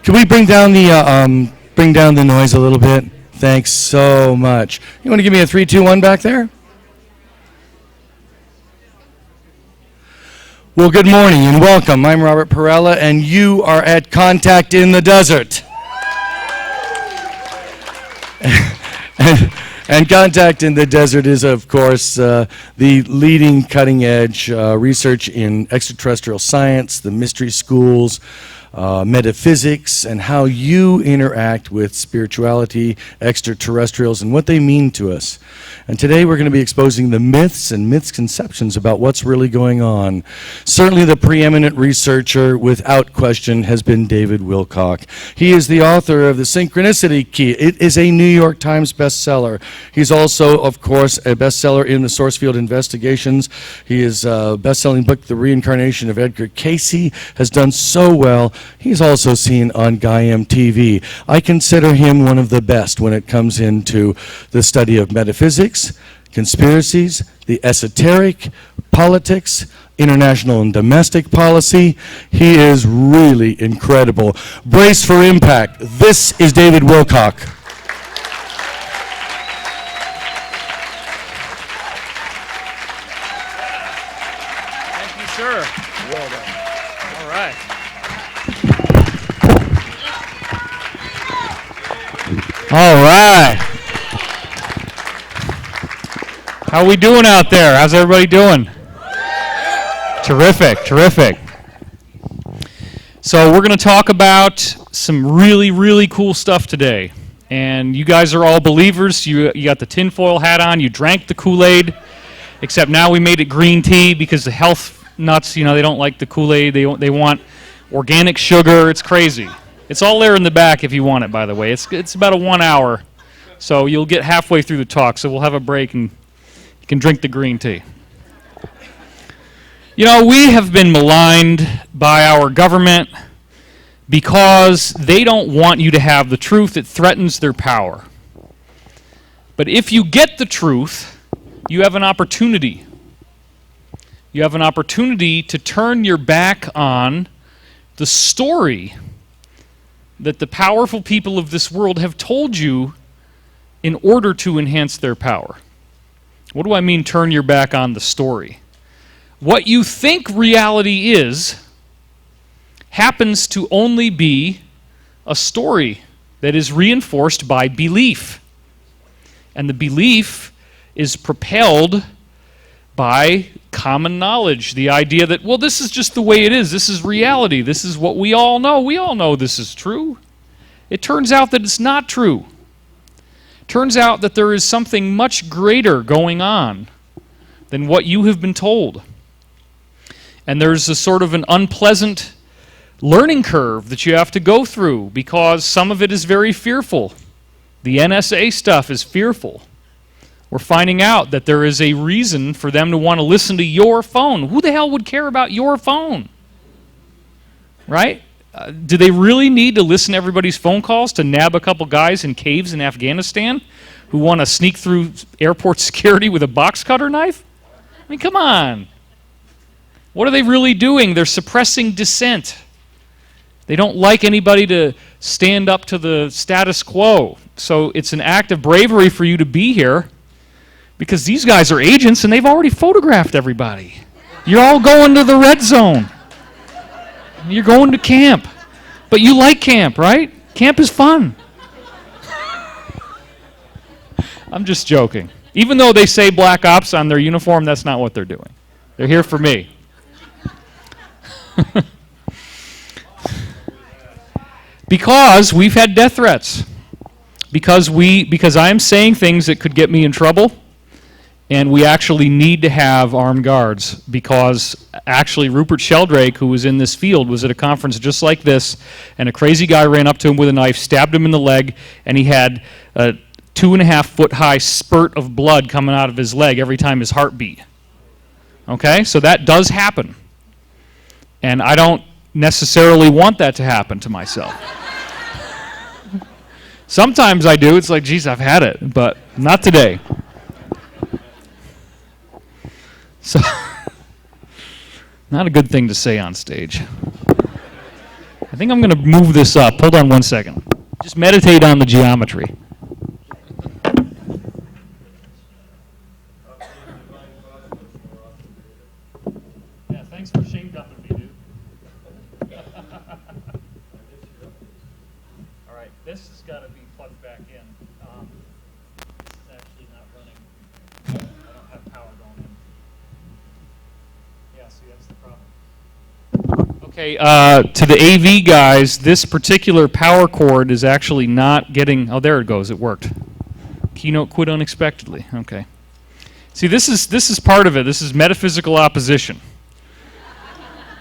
Can we bring down the noise a little bit? Thanks so much. You want to give me a 3, 2, 1 back there? Well, good morning and welcome. I'm Robert Perella, and you are at Contact in the Desert. And Contact in the Desert is, of course, the leading cutting-edge research in extraterrestrial science, the mystery schools, metaphysics, and how you interact with spirituality, extraterrestrials, and what they mean to us. And today we're going to be exposing the myths and misconceptions about what's really going on. Certainly the preeminent researcher, without question, has been David Wilcock. He is the author of The Synchronicity Key. It is a New York Times bestseller. He's also, of course, a bestseller in the Sourcefield Investigations. His best-selling book, The Reincarnation of Edgar Cayce, has done so well. He's also seen on Gaiam TV. I consider him one of the best when it comes into the study of metaphysics, conspiracies, the esoteric, politics, international and domestic policy. He is really incredible. Brace for impact. This is David Wilcock. Thank you, sir. Well done. All right. All right. How we doing out there? How's everybody doing? Terrific, terrific. So we're going to talk about some really, really cool stuff today. And you guys are all believers. You got the tinfoil hat on. You drank the Kool-Aid. Except now we made it green tea because the health nuts, they don't like the Kool-Aid. They want organic sugar. It's crazy. It's all there in the back if you want it, by the way. It's about a 1 hour. So you'll get halfway through the talk. So we'll have a break and you can drink the green tea. We have been maligned by our government because they don't want you to have the truth. It threatens their power. But if you get the truth, you have an opportunity. You have an opportunity to turn your back on the story that the powerful people of this world have told you in order to enhance their power. What do I mean, turn your back on the story? What you think reality is happens to only be a story that is reinforced by belief. And the belief is propelled by common knowledge, the idea that, well, this is just the way it is. This is reality. This is what we all know. We all know this is true. It turns out that it's not true. Turns out that there is something much greater going on than what you have been told. And there's a sort of an unpleasant learning curve that you have to go through because some of it is very fearful. The NSA stuff is fearful. We're finding out that there is a reason for them to want to listen to your phone. Who the hell would care about your phone? Right? Do they really need to listen to everybody's phone calls to nab a couple guys in caves in Afghanistan who want to sneak through airport security with a box cutter knife? I mean, come on. What are they really doing? They're suppressing dissent. They don't like anybody to stand up to the status quo. So it's an act of bravery for you to be here because these guys are agents and they've already photographed everybody. You're all going to the red zone. You're going to camp. But you like camp, right? Camp is fun. I'm just joking. Even though they say Black Ops on their uniform, that's not what they're doing. They're here for me. Because we've had death threats. Because I am saying things that could get me in trouble. And we actually need to have armed guards because actually Rupert Sheldrake, who was in this field, was at a conference just like this, and a crazy guy ran up to him with a knife, stabbed him in the leg, and he had a 2.5-foot high spurt of blood coming out of his leg every time his heart beat. Okay? So that does happen. And I don't necessarily want that to happen to myself. Sometimes I do. It's like, geez, I've had it, but not today. So, not a good thing to say on stage. I think I'm going to move this up. Hold on one second. Just meditate on the geometry. Yeah, thanks for shame dumping me, dude. All right, this has got to be plugged back in. This is actually not running. I don't have power going in. Yeah, see, that's the problem. Okay, to the AV guys, this particular power cord is actually not getting... Oh, there it goes. It worked. Keynote quit unexpectedly. Okay. See, this is part of it. This is metaphysical opposition.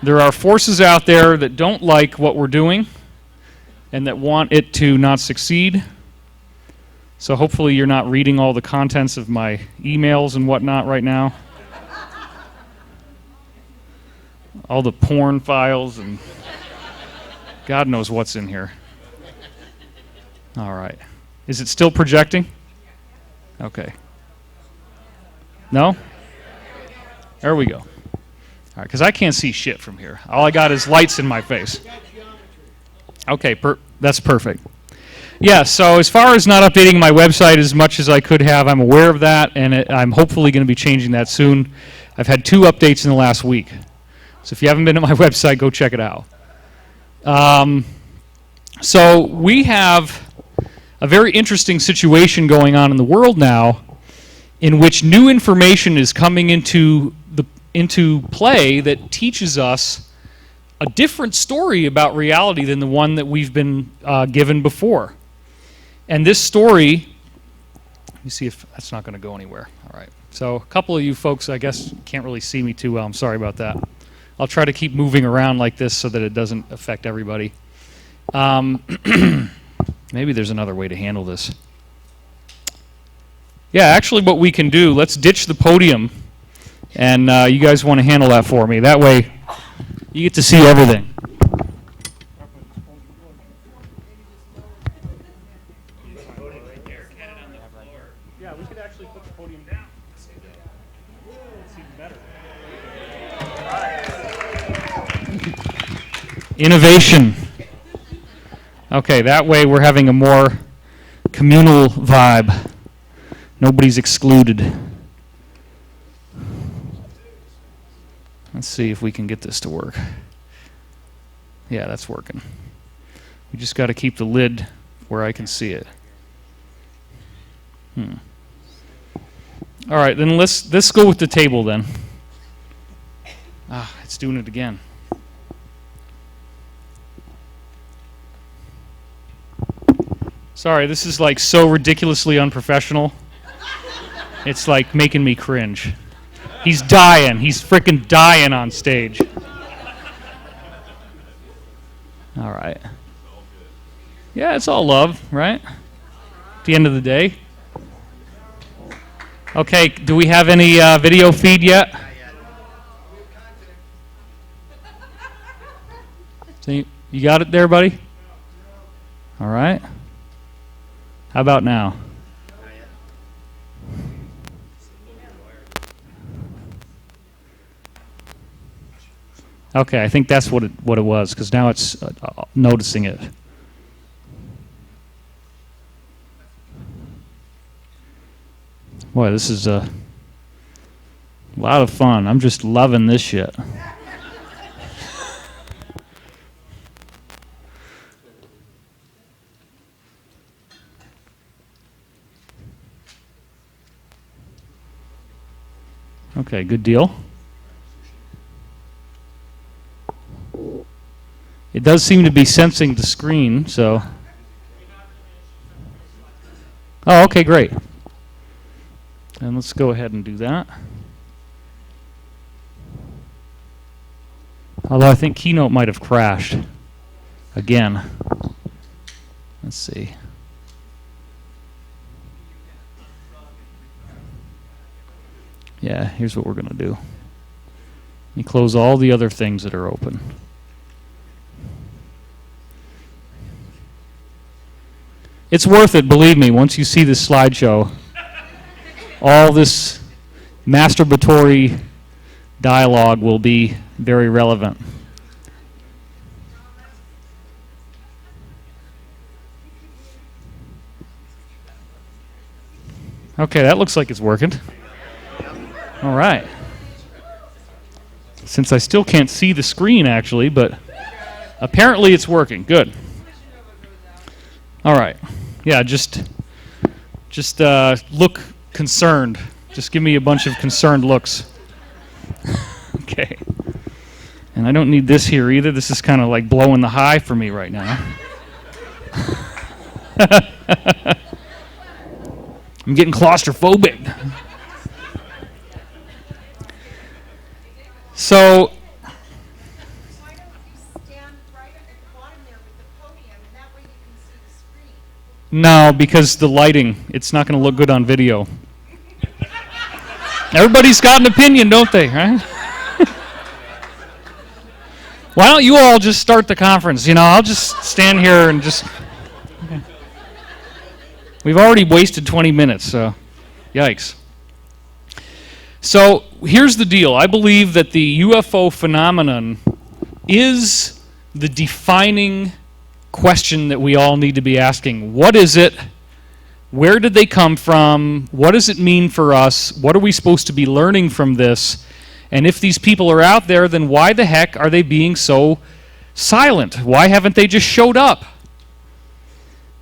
There are forces out there that don't like what we're doing and that want it to not succeed. So hopefully you're not reading all the contents of my emails and whatnot right now. All the porn files and God knows what's in here. All right. Is it still projecting? Okay. No? There we go. All right, because I can't see shit from here. All I got is lights in my face. Okay, that's perfect. Yeah, so as far as not updating my website as much as I could have, I'm aware of that, and I'm hopefully going to be changing that soon. I've had 2 updates in the last week. So if you haven't been to my website, go check it out. So we have a very interesting situation going on in the world now in which new information is coming into play that teaches us a different story about reality than the one that we've been given before. And this story, let me see if that's not going to go anywhere. All right. So a couple of you folks, I guess, can't really see me too well. I'm sorry about that. I'll try to keep moving around like this so that it doesn't affect everybody. Maybe there's another way to handle this. Yeah, actually what we can do, let's ditch the podium, and you guys want to handle that for me. That way you get to see everything. Yeah, we could actually put the podium down. It's even better. Innovation. Okay, that way we're having a more communal vibe. Nobody's excluded. Let's see if we can get this to work. Yeah, that's working. We just got to keep the lid where I can see it. All right, then let's go with the table then. Ah, it's doing it again. Sorry, this is like so ridiculously unprofessional. It's like making me cringe. He's dying. He's freaking dying on stage. All right. Yeah, it's all love, right? At the end of the day. Okay, do we have any video feed yet? So you got it there, buddy? All right. How about now? Okay, I think that's what it was, because now it's noticing it. Boy, this is a lot of fun. I'm just loving this shit. Okay, good deal. It does seem to be sensing the screen, so... Oh, okay, great. And let's go ahead and do that. Although I think Keynote might have crashed again. Let's see. Yeah, here's what we're going to do. Let me close all the other things that are open. It's worth it, believe me, once you see this slideshow. All this masturbatory dialogue will be very relevant. Okay, that looks like it's working. All right. Since I still can't see the screen, actually, but apparently it's working. Good. All right. Yeah, just look concerned. Just give me a bunch of concerned looks. Okay. And I don't need this here either. This is kind of like blowing the high for me right now. I'm getting claustrophobic. So, Why don't you stand right at the bottom there with the podium, and that way you can see the screen? no, because the lighting, it's not going to look good on video. Everybody's got an opinion, don't they, right? Why don't you all just start the conference? I'll just stand here and just... Okay. We've already wasted 20 minutes, so yikes. So here's the deal. I believe that the UFO phenomenon is the defining question that we all need to be asking. What is it? Where did they come from? What does it mean for us? What are we supposed to be learning from this? And if these people are out there, then why the heck are they being so silent? Why haven't they just showed up?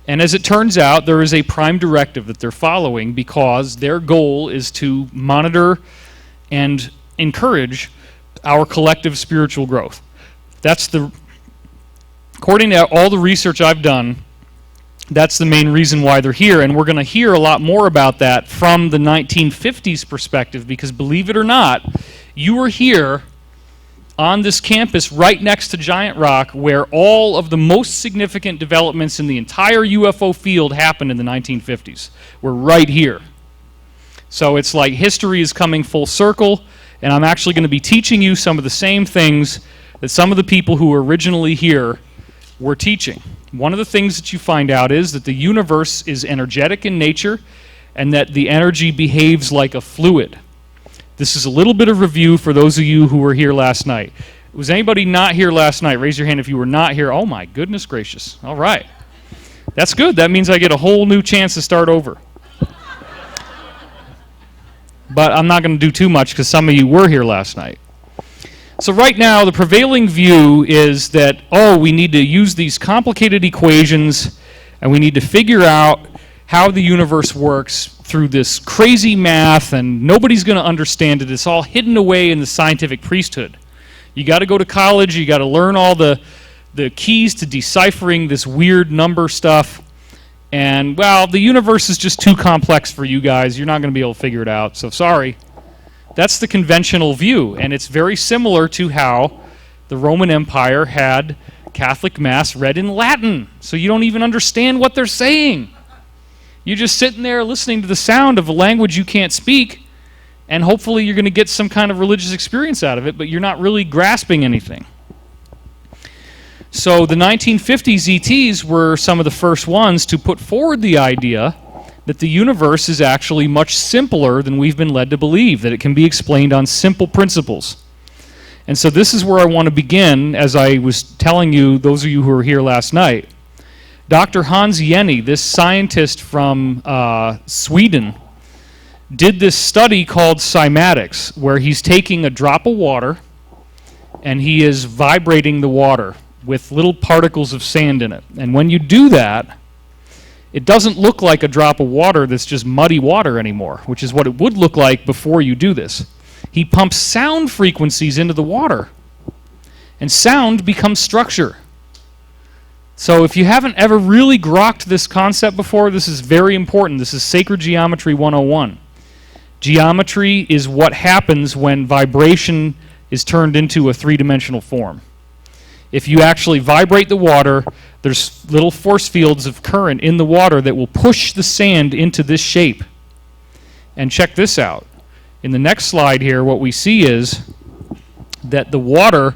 And as it turns out, there is a prime directive that they're following because their goal is to monitor and encourage our collective spiritual growth. According to all the research I've done, that's the main reason why they're here. And we're going to hear a lot more about that from the 1950s perspective because believe it or not, you were here on this campus right next to Giant Rock where all of the most significant developments in the entire UFO field happened in the 1950s. We're right here. So it's like history is coming full circle, and I'm actually going to be teaching you some of the same things that some of the people who were originally here were teaching. One of the things that you find out is that the universe is energetic in nature and that the energy behaves like a fluid. This is a little bit of review for those of you who were here last night. Was anybody not here last night? Raise your hand if you were not here. Oh my goodness gracious. All right. That's good. That means I get a whole new chance to start over. But I'm not going to do too much because some of you were here last night. So right now, the prevailing view is that, we need to use these complicated equations and we need to figure out how the universe works through this crazy math and nobody's going to understand it. It's all hidden away in the scientific priesthood. You got to go to college, you got to learn all the keys to deciphering this weird number stuff. And, the universe is just too complex for you guys. You're not going to be able to figure it out, so sorry. That's the conventional view, and it's very similar to how the Roman Empire had Catholic Mass read in Latin, so you don't even understand what they're saying. You're just sitting there listening to the sound of a language you can't speak, and hopefully you're going to get some kind of religious experience out of it, but you're not really grasping anything. So the 1950s ETs were some of the first ones to put forward the idea that the universe is actually much simpler than we've been led to believe, that it can be explained on simple principles. And so this is where I want to begin, as I was telling you, those of you who were here last night. Dr. Hans Jenny, this scientist from Sweden, did this study called cymatics, where he's taking a drop of water and he is vibrating the water with little particles of sand in it. And when you do that, it doesn't look like a drop of water that's just muddy water anymore, which is what it would look like before you do this. He pumps sound frequencies into the water, and sound becomes structure. So if you haven't ever really grokked this concept before, this is very important. This is Sacred Geometry 101. Geometry is what happens when vibration is turned into a three-dimensional form. If you actually vibrate the water, there's little force fields of current in the water that will push the sand into this shape. And check this out. In the next slide here, what we see is that the water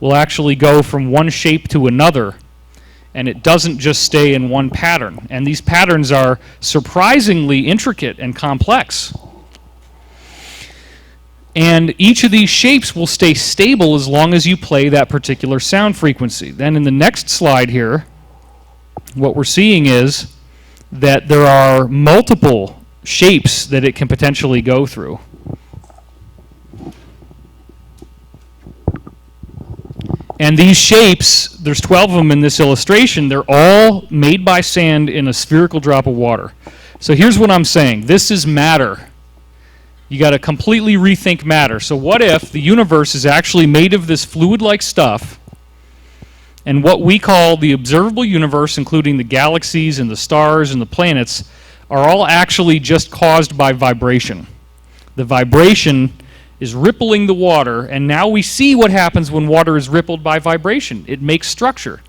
will actually go from one shape to another, and it doesn't just stay in one pattern. And these patterns are surprisingly intricate and complex. And each of these shapes will stay stable as long as you play that particular sound frequency. Then in the next slide here, what we're seeing is that there are multiple shapes that it can potentially go through. And these shapes, there's 12 of them in this illustration, they're all made by sand in a spherical drop of water. So here's what I'm saying. This is matter. You got to completely rethink matter. So what if the universe is actually made of this fluid-like stuff, and what we call the observable universe, including the galaxies and the stars and the planets, are all actually just caused by vibration. The vibration is rippling the water, and now we see what happens when water is rippled by vibration. It makes structure.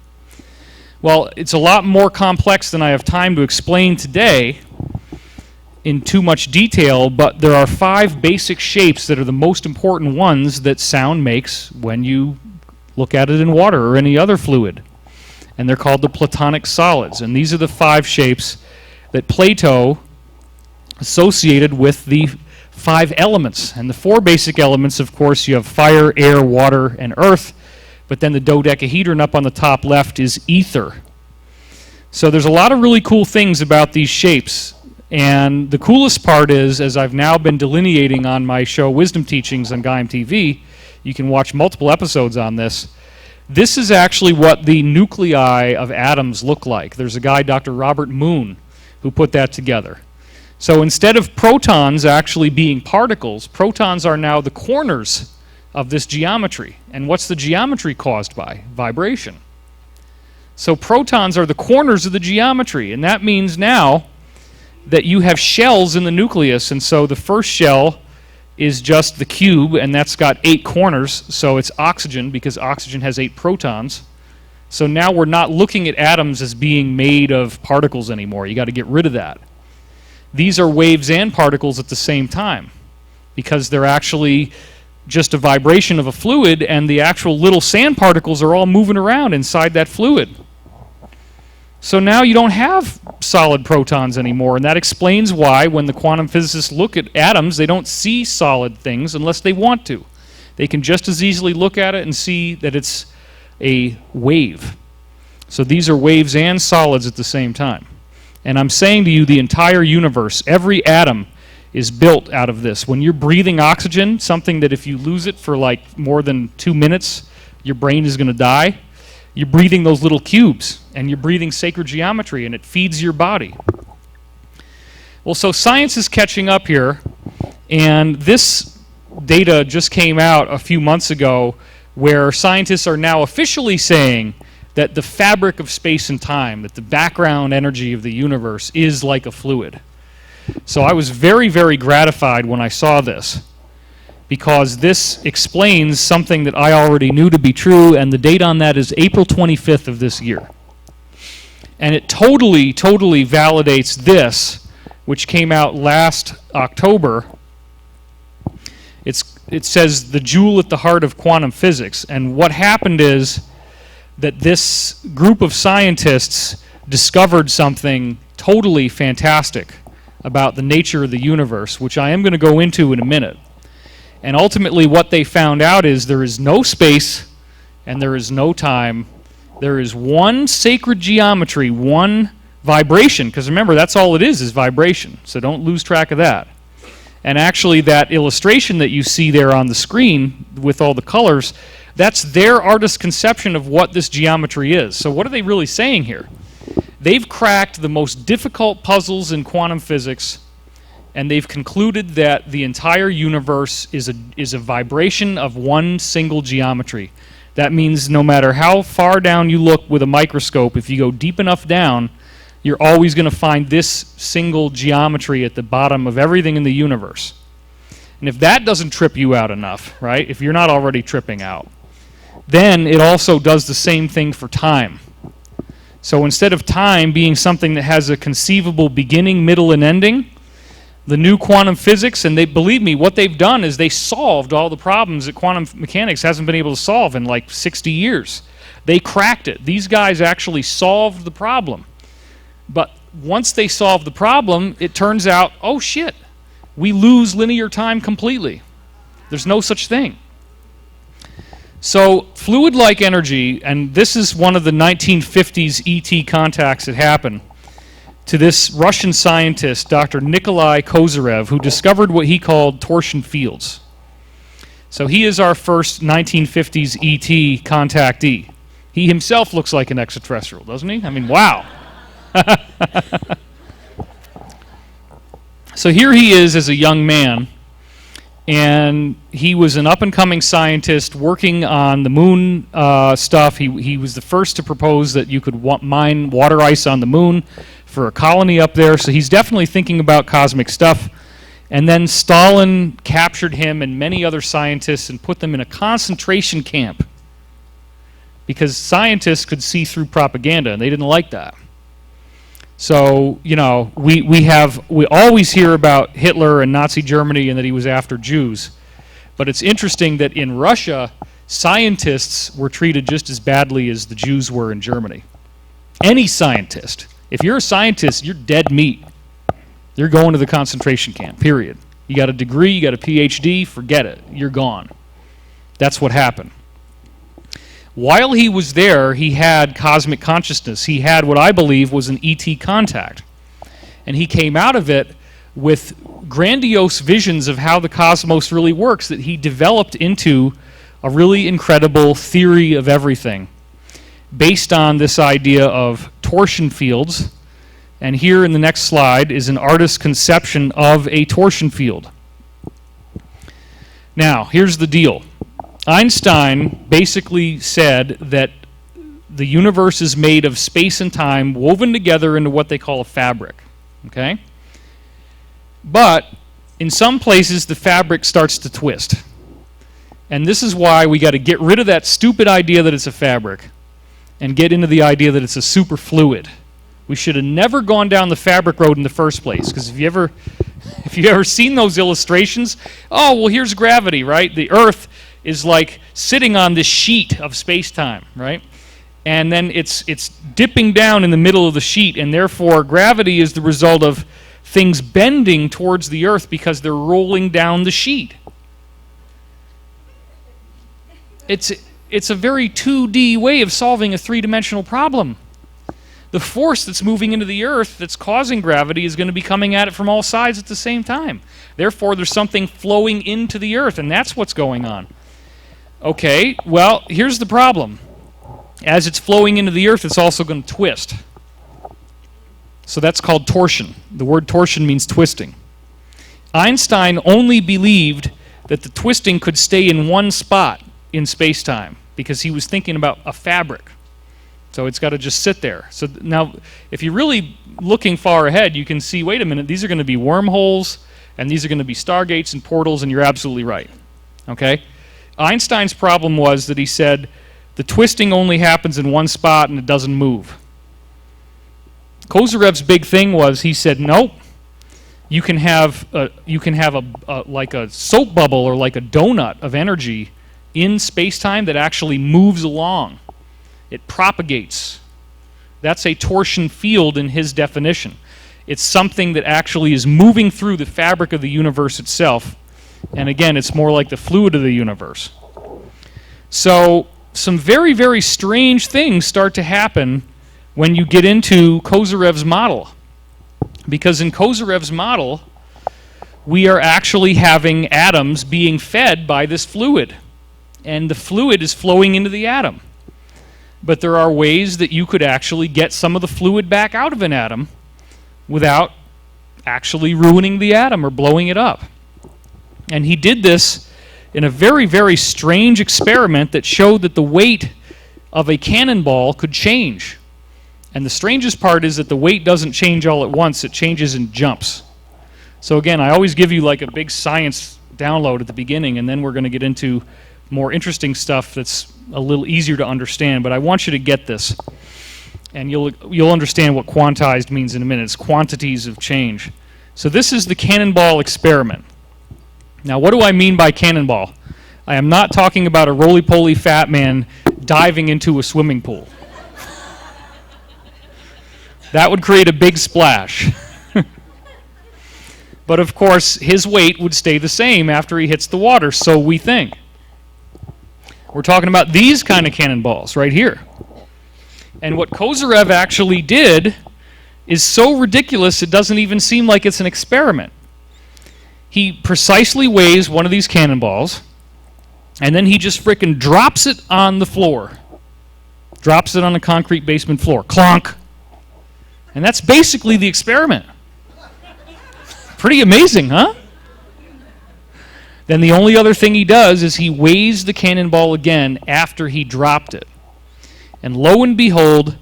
Well, it's a lot more complex than I have time to explain today in too much detail, but there are 5 basic shapes that are the most important ones that sound makes when you look at it in water or any other fluid. And they're called the Platonic solids. And these are the 5 shapes that Plato associated with the 5 elements. And the 4 basic elements, of course, you have fire, air, water, and earth. But then the dodecahedron up on the top left is ether. So there's a lot of really cool things about these shapes. And the coolest part is, as I've now been delineating on my show Wisdom Teachings on Gaim TV, you can watch multiple episodes on this. This is actually what the nuclei of atoms look like. There's a guy, Dr. Robert Moon, who put that together. So instead of protons actually being particles, protons are now the corners of this geometry. And what's the geometry caused by? Vibration. So protons are the corners of the geometry, and that means now that you have shells in the nucleus, and so the first shell is just the cube, and that's got 8 corners, so it's oxygen, because oxygen has 8 protons. So now we're not looking at atoms as being made of particles anymore. You got to get rid of that. These are waves and particles at the same time, because they're actually just a vibration of a fluid, and the actual little sand particles are all moving around inside that fluid. So now you don't have solid protons anymore, and that explains why when the quantum physicists look at atoms, they don't see solid things unless they want to. They can just as easily look at it and see that it's a wave. So these are waves and solids at the same time. And I'm saying to you, the entire universe, every atom is built out of this. When you're breathing oxygen, something that if you lose it for like more than 2 minutes, your brain is going to die, you're breathing those little cubes, and you're breathing sacred geometry, and it feeds your body. Well, so science is catching up here, and this data just came out a few months ago where scientists are now officially saying that the fabric of space and time, that the background energy of the universe is like a fluid. So I was very, very gratified when I saw this, because this explains something that I already knew to be true, and the date on that is April 25th of this year. And it totally, totally validates this, which came out last October. It says the jewel at the heart of quantum physics. And what happened is that this group of scientists discovered something totally fantastic about the nature of the universe, which I am going to go into in a minute. And ultimately what they found out is there is no space and there is no time. There is one sacred geometry, one vibration, because remember, that's all it is vibration. So don't lose track of that. And actually that illustration that you see there on the screen with all the colors, that's their artist's conception of what this geometry is. So what are they really saying here? They've cracked the most difficult puzzles in quantum physics, and they've concluded that the entire universe is a vibration of one single geometry. That means no matter how far down you look with a microscope, if you go deep enough down, you're always going to find this single geometry at the bottom of everything in the universe. And if that doesn't trip you out enough, right, if you're not already tripping out, then it also does the same thing for time. So instead of time being something that has a conceivable beginning, middle, and ending, the new quantum physics, and they believe me, what they've done is they solved all the problems that quantum mechanics hasn't been able to solve in like 60 years. They cracked it. These guys actually solved the problem. But once they solve the problem, it turns out, oh shit, we lose linear time completely. There's no such thing. So fluid-like energy, and this is one of the 1950s ET contacts that happened. to this Russian scientist, Dr. Nikolai Kozyrev, who discovered what he called torsion fields. So he is our first 1950s ET contactee. He himself looks like an extraterrestrial, doesn't he? I mean, wow. So here he is as a young man, and he was an up-and-coming scientist working on the moon stuff. He was the first to propose that you could mine water ice on the moon for a colony up there, so he's definitely thinking about cosmic stuff. And then Stalin captured him and many other scientists and put them in a concentration camp because scientists could see through propaganda, and they didn't like that. So, you know, we always hear about Hitler and Nazi Germany and that he was after Jews. But it's interesting that in Russia, scientists were treated just as badly as the Jews were in Germany. Any scientist. If you're a scientist, you're dead meat. You're going to the concentration camp, period. You got a degree, you got a PhD, forget it. You're gone. That's what happened. While he was there, he had cosmic consciousness. He had what I believe was an ET contact. And he came out of it with grandiose visions of how the cosmos really works that he developed into a really incredible theory of everything based on this idea of torsion fields. And here in the next slide is an artist's conception of a torsion field. Now, here's the deal. Einstein basically said that the universe is made of space and time woven together into what they call a fabric. Okay? But in some places, the fabric starts to twist. And this is why we got to get rid of that stupid idea that it's a fabric and get into the idea that it's a superfluid. We should have never gone down the fabric road in the first place, because if you ever seen those illustrations, oh, well, here's gravity, right? The Earth is like sitting on this sheet of space-time, right? And then it's dipping down in the middle of the sheet, and therefore gravity is the result of things bending towards the Earth because they're rolling down the sheet. It's a very 2D way of solving a three-dimensional problem. The force that's moving into the Earth that's causing gravity is going to be coming at it from all sides at the same time. Therefore, there's something flowing into the Earth, and that's what's going on. Okay, well, here's the problem. As it's flowing into the Earth, it's also going to twist. So that's called torsion. The word torsion means twisting. Einstein only believed that the twisting could stay in one spot in space-time because he was thinking about a fabric. So it's got to just sit there. So now, if you're really looking far ahead, you can see, wait a minute, these are going to be wormholes, and these are going to be stargates and portals, and you're absolutely right. Okay? Einstein's problem was that he said the twisting only happens in one spot and it doesn't move. Kozyrev's big thing was he said, nope, you can have like a soap bubble or like a donut of energy in space-time that actually moves along. It propagates. That's a torsion field in his definition. It's something that actually is moving through the fabric of the universe itself. And again, it's more like the fluid of the universe. So some very, very strange things start to happen when you get into Kozyrev's model. Because in Kozyrev's model, we are actually having atoms being fed by this fluid. And the fluid is flowing into the atom. But there are ways that you could actually get some of the fluid back out of an atom without actually ruining the atom or blowing it up. And he did this in a very, very strange experiment that showed that the weight of a cannonball could change. And the strangest part is that the weight doesn't change all at once, it changes in jumps. So again, I always give you like a big science download at the beginning, and then we're going to get into more interesting stuff that's a little easier to understand, but I want you to get this. And you'll understand what quantized means in a minute. It's quantities of change. So this is the cannonball experiment. Now, what do I mean by cannonball? I am not talking about a roly-poly fat man diving into a swimming pool. That would create a big splash. But of course, his weight would stay the same after he hits the water, so we think. We're talking about these kind of cannonballs right here. And what Kozyrev actually did is so ridiculous it doesn't even seem like it's an experiment. He precisely weighs one of these cannonballs, and then he just frickin' drops it on the floor. Drops it on the concrete basement floor. Clonk! And that's basically the experiment. Pretty amazing, huh? Then the only other thing he does is he weighs the cannonball again after he dropped it. And lo and behold,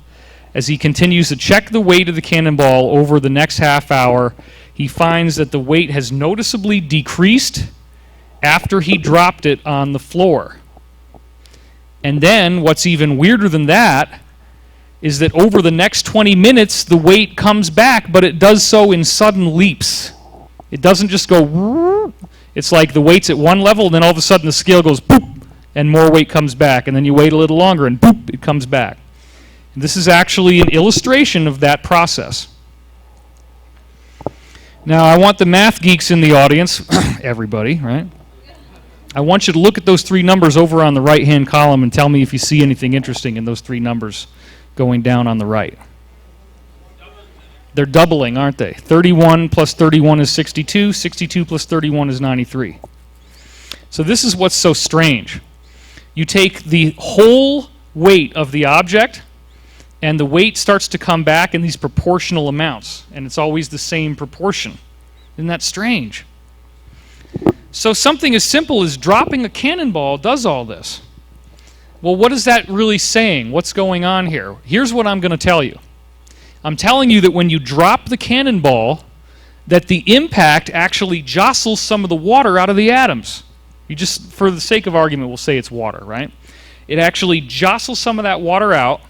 as he continues to check the weight of the cannonball over the next half hour, he finds that the weight has noticeably decreased after he dropped it on the floor. And then, what's even weirder than that, is that over the next 20 minutes, the weight comes back, but it does so in sudden leaps. It doesn't just go, it's like the weight's at one level, and then all of a sudden the scale goes boop, and more weight comes back, and then you wait a little longer, and boop, it comes back. And this is actually an illustration of that process. Now, I want the math geeks in the audience, everybody, right? I want you to look at those three numbers over on the right-hand column and tell me if you see anything interesting in those three numbers going down on the right. They're doubling, aren't they? 31 plus 31 is 62. 62 plus 31 is 93. So this is what's so strange. You take the whole weight of the object, and the weight starts to come back in these proportional amounts, and it's always the same proportion. Isn't that strange? So something as simple as dropping a cannonball does all this. Well, what is that really saying? What's going on here? Here's what I'm going to tell you. I'm telling you that when you drop the cannonball, that the impact actually jostles some of the water out of the atoms. You just, for the sake of argument, we'll say it's water, right? It actually jostles some of that water out,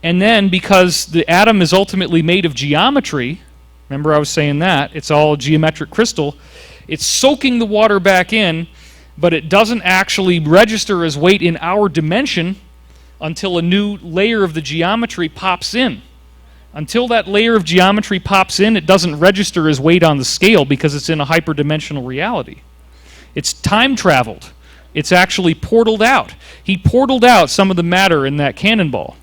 and then because the atom is ultimately made of geometry, remember I was saying that, it's all a geometric crystal, it's soaking the water back in, but it doesn't actually register as weight in our dimension until a new layer of the geometry pops in. Until that layer of geometry pops in, it doesn't register as weight on the scale because it's in a hyperdimensional reality. It's time traveled. It's actually portaled out. He portaled out some of the matter in that cannonball.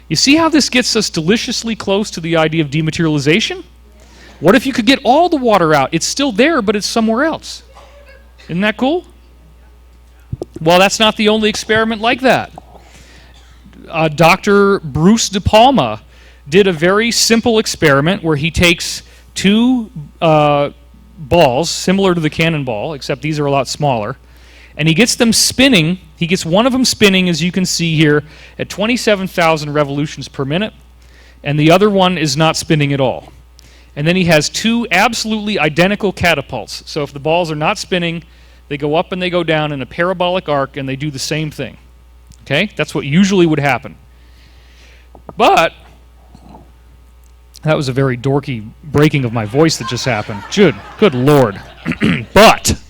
You see how this gets us deliciously close to the idea of dematerialization? What if you could get all the water out? It's still there, but it's somewhere else. Isn't that cool? Well, that's not the only experiment like that. Dr. Bruce De Palma did a very simple experiment where he takes two balls, similar to the cannonball, except these are a lot smaller, and he gets them spinning. He gets one of them spinning, as you can see here, at 27,000 revolutions per minute, and the other one is not spinning at all. And then he has two absolutely identical catapults. So if the balls are not spinning, they go up and they go down in a parabolic arc, and they do the same thing. Okay? That's what usually would happen. But that was a very dorky breaking of my voice that just happened. Good Lord. But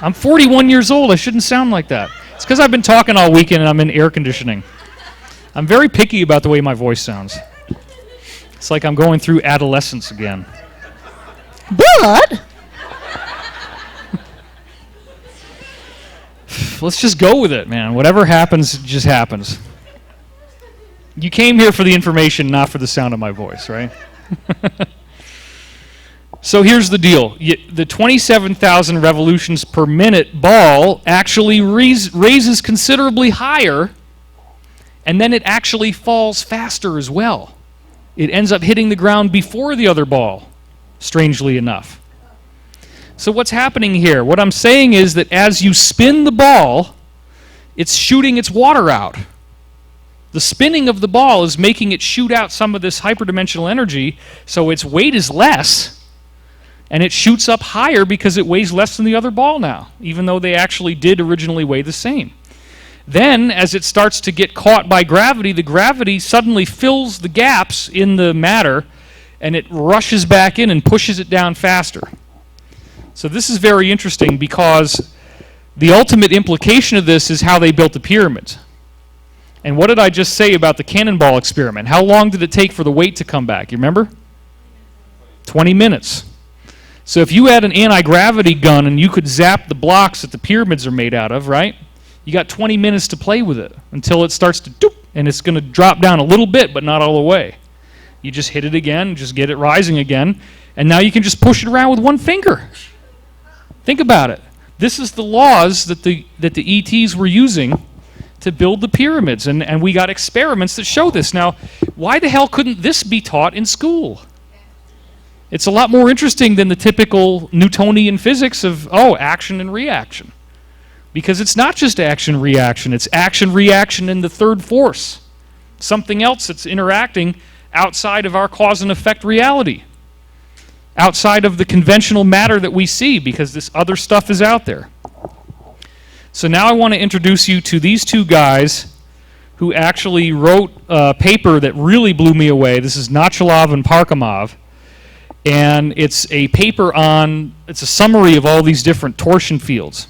I'm 41 years old. I shouldn't sound like that. It's because I've been talking all weekend and I'm in air conditioning. I'm very picky about the way my voice sounds. It's like I'm going through adolescence again. But let's just go with it, man. Whatever happens, just happens. You came here for the information, not for the sound of my voice, right? So here's the deal. The 27,000 revolutions per minute ball actually raises considerably higher, and then it actually falls faster as well. It ends up hitting the ground before the other ball, strangely enough. So what's happening here? What I'm saying is that as you spin the ball, it's shooting its water out. The spinning of the ball is making it shoot out some of this hyperdimensional energy, so its weight is less, and it shoots up higher because it weighs less than the other ball now, even though they actually did originally weigh the same. Then, as it starts to get caught by gravity, the gravity suddenly fills the gaps in the matter, and it rushes back in and pushes it down faster. So this is very interesting because the ultimate implication of this is how they built the pyramids. And what did I just say about the cannonball experiment? How long did it take for the weight to come back? You remember? 20 minutes. So if you had an anti-gravity gun and you could zap the blocks that the pyramids are made out of, right? You got 20 minutes to play with it until it starts to doop, and it's going to drop down a little bit, but not all the way. You just hit it again, just get it rising again, and now you can just push it around with one finger. Think about it. This is the laws that the ETs were using to build the pyramids, and we got experiments that show this. Now, why the hell couldn't this be taught in school? It's a lot more interesting than the typical Newtonian physics of, action and reaction. Because it's not just action-reaction, it's action-reaction in the third force. Something else that's interacting outside of our cause and effect reality. Outside of the conventional matter that we see, because this other stuff is out there. So now I want to introduce you to these two guys who actually wrote a paper that really blew me away. This is Nachalov and Parkhomov. And it's a paper on, it's a summary of all these different torsion fields.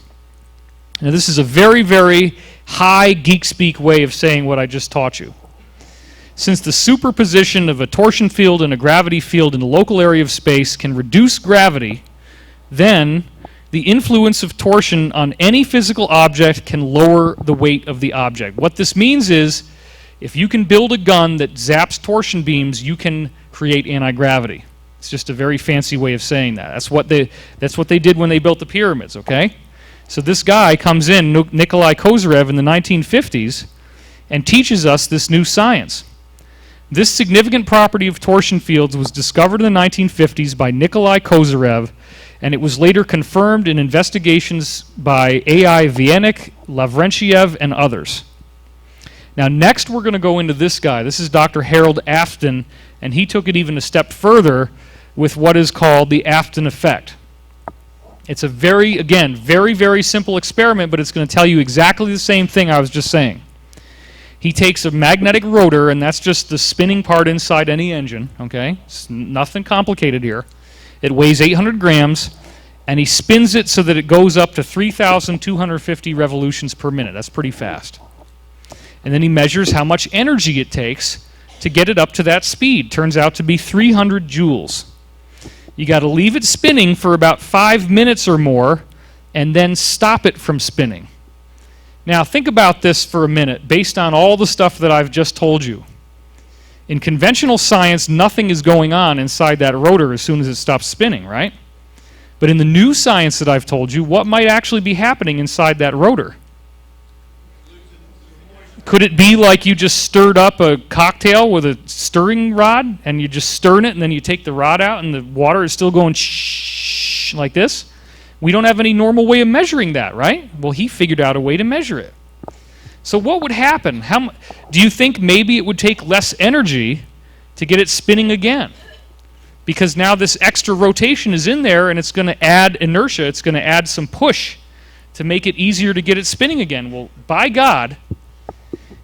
Now this is a very, very high geek speak way of saying what I just taught you. Since the superposition of a torsion field and a gravity field in a local area of space can reduce gravity, then the influence of torsion on any physical object can lower the weight of the object. What this means is, if you can build a gun that zaps torsion beams, you can create anti-gravity. It's just a very fancy way of saying that. That's what they did when they built the pyramids, okay? So this guy comes in, Nikolai Kozyrev, in the 1950s, and teaches us this new science. This significant property of torsion fields was discovered in the 1950s by Nikolai Kozyrev, and it was later confirmed in investigations by A.I. Vienick, Lavrentiev, and others. Now next we're going to go into this guy. This is Dr. Harold Afton, and he took it even a step further with what is called the Afton effect. It's a very, very simple experiment, but it's going to tell you exactly the same thing I was just saying. He takes a magnetic rotor, and that's just the spinning part inside any engine, okay? It's nothing complicated here. It weighs 800 grams, and he spins it so that it goes up to 3,250 revolutions per minute. That's pretty fast. And then he measures how much energy it takes to get it up to that speed. Turns out to be 300 joules. You got to leave it spinning for about 5 minutes or more, and then stop it from spinning. Now think about this for a minute, based on all the stuff that I've just told you. In conventional science, nothing is going on inside that rotor as soon as it stops spinning, right? But in the new science that I've told you, what might actually be happening inside that rotor? Could it be like you just stirred up a cocktail with a stirring rod, and you just stirring it, and then you take the rod out, and the water is still going shh like this? We don't have any normal way of measuring that, right? Well, he figured out a way to measure it. So what would happen? Do you think maybe it would take less energy to get it spinning again? Because now this extra rotation is in there, and it's going to add inertia. It's going to add some push to make it easier to get it spinning again. Well, by God,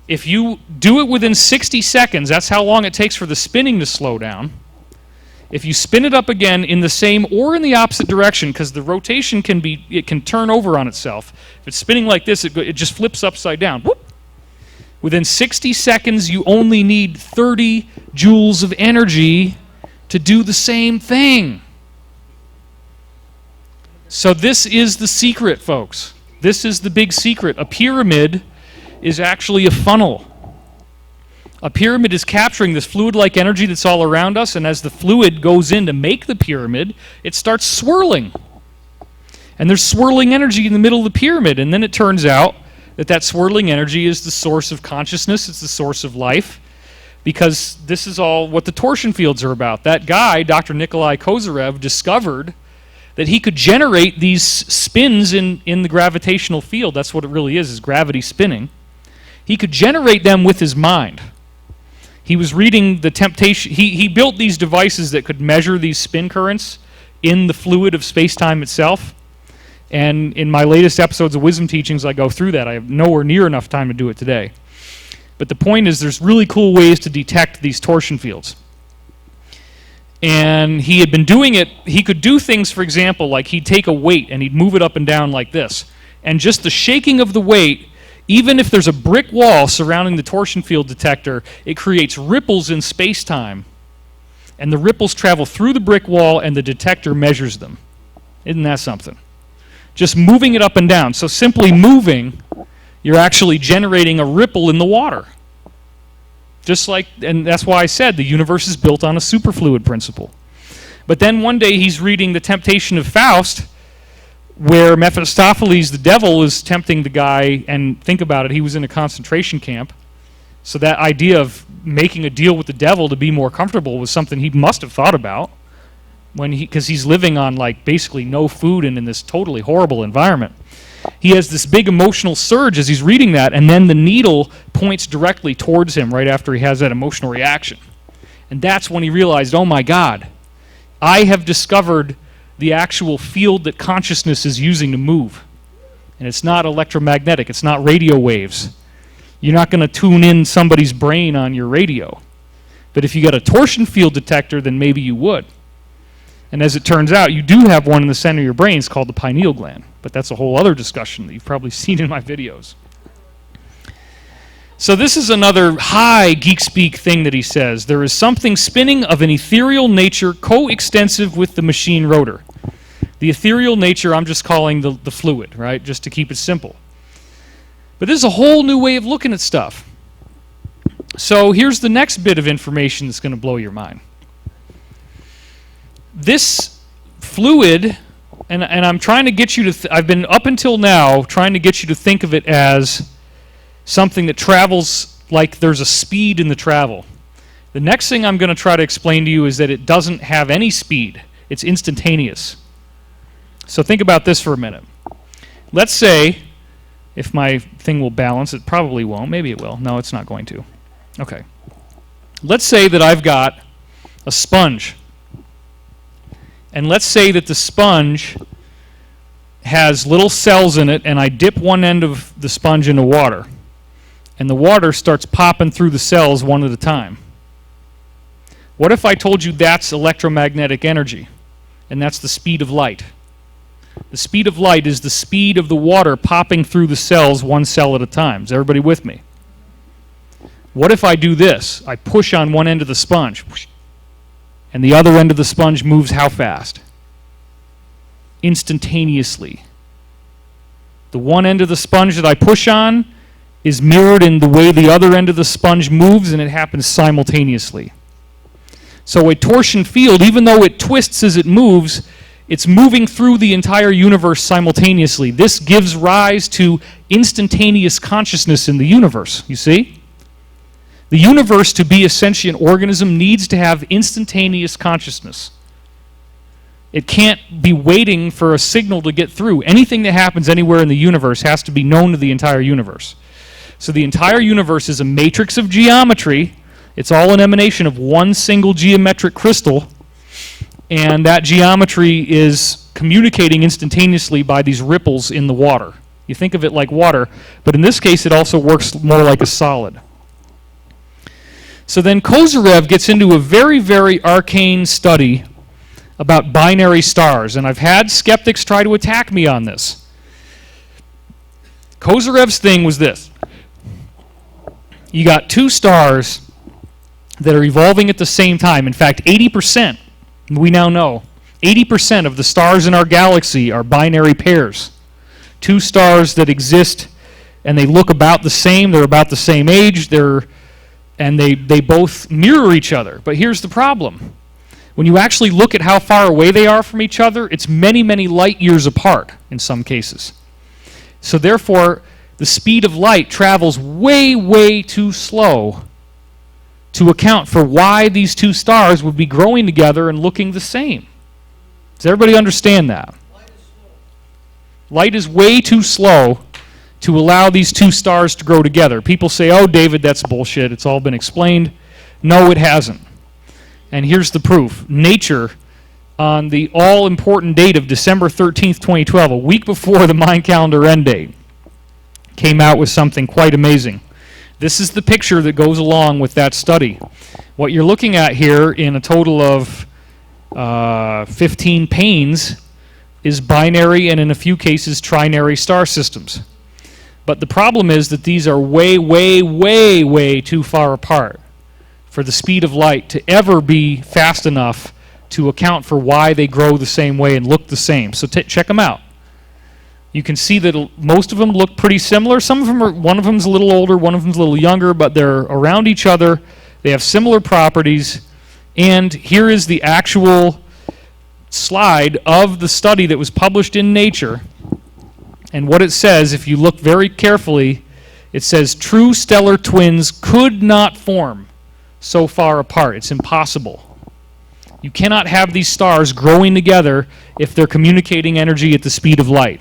if you do it within 60 seconds, that's how long it takes for the spinning to slow down. If you spin it up again in the same or in the opposite direction, because the rotation can turn over on itself. If it's spinning like this, it just flips upside down. Whoop. Within 60 seconds, you only need 30 joules of energy to do the same thing. So this is the secret, folks. This is the big secret. A pyramid is actually a funnel. A pyramid is capturing this fluid-like energy that's all around us, and as the fluid goes in to make the pyramid, it starts swirling. And there's swirling energy in the middle of the pyramid, and then it turns out that swirling energy is the source of consciousness, it's the source of life, because this is all what the torsion fields are about. That guy, Dr. Nikolai Kozyrev, discovered that he could generate these spins in the gravitational field. That's what it really is gravity spinning. He could generate them with his mind. He was reading the temptation. He built these devices that could measure these spin currents in the fluid of space-time itself. And in my latest episodes of Wisdom Teachings, I go through that. I have nowhere near enough time to do it today. But the point is, there's really cool ways to detect these torsion fields. And he had been doing it. He could do things, for example, like he'd take a weight and he'd move it up and down like this. And just the shaking of the weight, even if there's a brick wall surrounding the torsion field detector, it creates ripples in space-time. And the ripples travel through the brick wall, and the detector measures them. Isn't that something? Just moving it up and down. So simply moving, you're actually generating a ripple in the water. Just like, and that's why I said the universe is built on a superfluid principle. But then one day he's reading The Temptation of Faust, where Mephistopheles, the devil, is tempting the guy, and think about it, he was in a concentration camp. So that idea of making a deal with the devil to be more comfortable was something he must have thought about, because he's living on like basically no food and in this totally horrible environment. He has this big emotional surge as he's reading that, and then the needle points directly towards him right after he has that emotional reaction. And that's when he realized, oh my God, I have discovered the actual field that consciousness is using to move. And it's not electromagnetic, it's not radio waves. You're not going to tune in somebody's brain on your radio. But if you got a torsion field detector, then maybe you would. And as it turns out, you do have one in the center of your brain. It's called the pineal gland. But that's a whole other discussion that you've probably seen in my videos. So this is another high geek speak thing that he says. There is something spinning of an ethereal nature coextensive with the machine rotor. The ethereal nature I'm just calling the fluid, right? Just to keep it simple. But this is a whole new way of looking at stuff. So here's the next bit of information that's going to blow your mind. This fluid, and I'm trying to get you to, I've been up until now trying to get you to think of it as something that travels like there's a speed in the travel. The next thing I'm going to try to explain to you is that it doesn't have any speed. It's instantaneous. So think about this for a minute. Let's say, if my thing will balance, it probably won't. Maybe it will. No, it's not going to. Okay. Let's say that I've got a sponge. And let's say that the sponge has little cells in it, and I dip one end of the sponge into water. And the water starts popping through the cells one at a time. What if I told you that's electromagnetic energy, and that's the speed of light? The speed of light is the speed of the water popping through the cells one cell at a time. Is everybody with me? What if I do this? I push on one end of the sponge, and the other end of the sponge moves how fast? Instantaneously. The one end of the sponge that I push on is mirrored in the way the other end of the sponge moves, and it happens simultaneously. So a torsion field, even though it twists as it moves, it's moving through the entire universe simultaneously. This gives rise to instantaneous consciousness in the universe, you see? The universe, to be a sentient organism, needs to have instantaneous consciousness. It can't be waiting for a signal to get through. Anything that happens anywhere in the universe has to be known to the entire universe. So the entire universe is a matrix of geometry. It's all an emanation of one single geometric crystal, and that geometry is communicating instantaneously by these ripples in the water. You think of it like water, but in this case it also works more like a solid. So then Kozyrev gets into a very, very arcane study about binary stars, and I've had skeptics try to attack me on this. Kozyrev's thing was this. You got two stars that are evolving at the same time. In fact, 80%, we now know, 80% of the stars in our galaxy are binary pairs. Two stars that exist, and they look about the same, they're about the same age, and they both mirror each other. But here's the problem. When you actually look at how far away they are from each other, it's many, many light years apart in some cases. So therefore, the speed of light travels way, way too slow to account for why these two stars would be growing together and looking the same. Does everybody understand that? Light is way too slow to allow these two stars to grow together. People say, oh, David, that's bullshit. It's all been explained. No, it hasn't. And here's the proof. Nature, on the all-important date of December 13th, 2012, a week before the Mayan calendar end date, came out with something quite amazing. This is the picture that goes along with that study. What you're looking at here in a total of 15 panes is binary and in a few cases trinary star systems. But the problem is that these are way, way, way, way too far apart for the speed of light to ever be fast enough to account for why they grow the same way and look the same. So check them out. You can see that most of them look pretty similar. Some of them one of them's a little older, one of them's a little younger, but they're around each other. They have similar properties, and here is the actual slide of the study that was published in Nature. And what it says, if you look very carefully, it says true stellar twins could not form so far apart. It's impossible. You cannot have these stars growing together if they're communicating energy at the speed of light.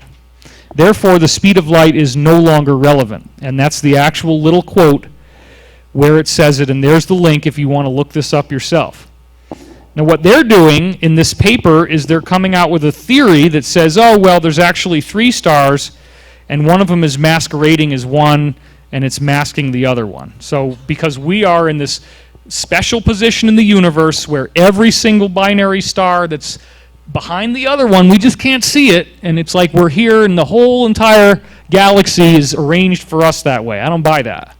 Therefore, the speed of light is no longer relevant. And that's the actual little quote where it says it, and there's the link if you want to look this up yourself. Now, what they're doing in this paper is they're coming out with a theory that says, oh, well, there's actually 3 stars, and one of them is masquerading as one, and it's masking the other one. So because we are in this special position in the universe where every single binary star that's behind the other one, we just can't see it, and it's like we're here and the whole entire galaxy is arranged for us that way. I don't buy that.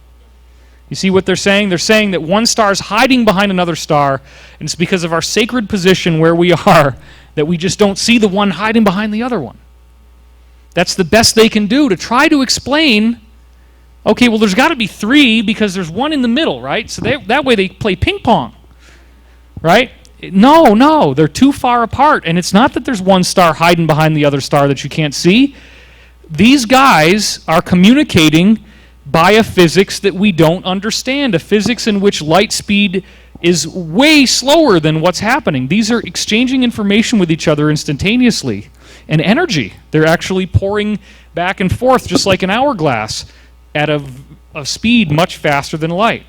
You see what they're saying? They're saying that one star is hiding behind another star, and it's because of our sacred position where we are that we just don't see the one hiding behind the other one. That's the best they can do to try to explain, okay, well, there's got to be 3 because there's one in the middle, right? So that way they play ping pong, right? No, they're too far apart, and it's not that there's one star hiding behind the other star that you can't see. These guys are communicating by a physics that we don't understand, a physics in which light speed is way slower than what's happening. These are exchanging information with each other instantaneously. And energy, they're actually pouring back and forth just like an hourglass at a speed much faster than light.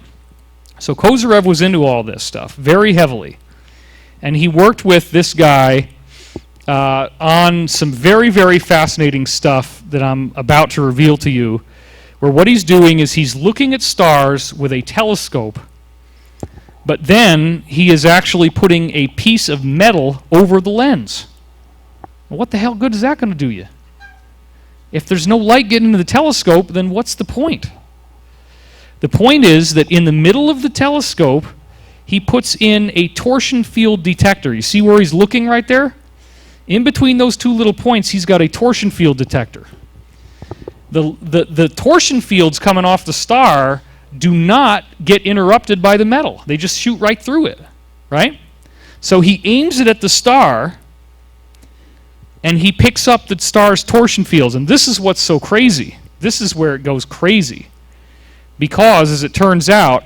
So Kozyrev was into all this stuff very heavily. And he worked with this guy on some very, very fascinating stuff that I'm about to reveal to you, where what he's doing is he's looking at stars with a telescope, but then he is actually putting a piece of metal over the lens. Well, what the hell good is that going to do you? If there's no light getting into the telescope, then what's the point? The point is that in the middle of the telescope, he puts in a torsion field detector. You see where he's looking right there? In between those 2 little points, he's got a torsion field detector. The torsion fields coming off the star do not get interrupted by the metal. They just shoot right through it, right? So he aims it at the star, and he picks up the star's torsion fields. And this is what's so crazy. This is where it goes crazy. Because, as it turns out,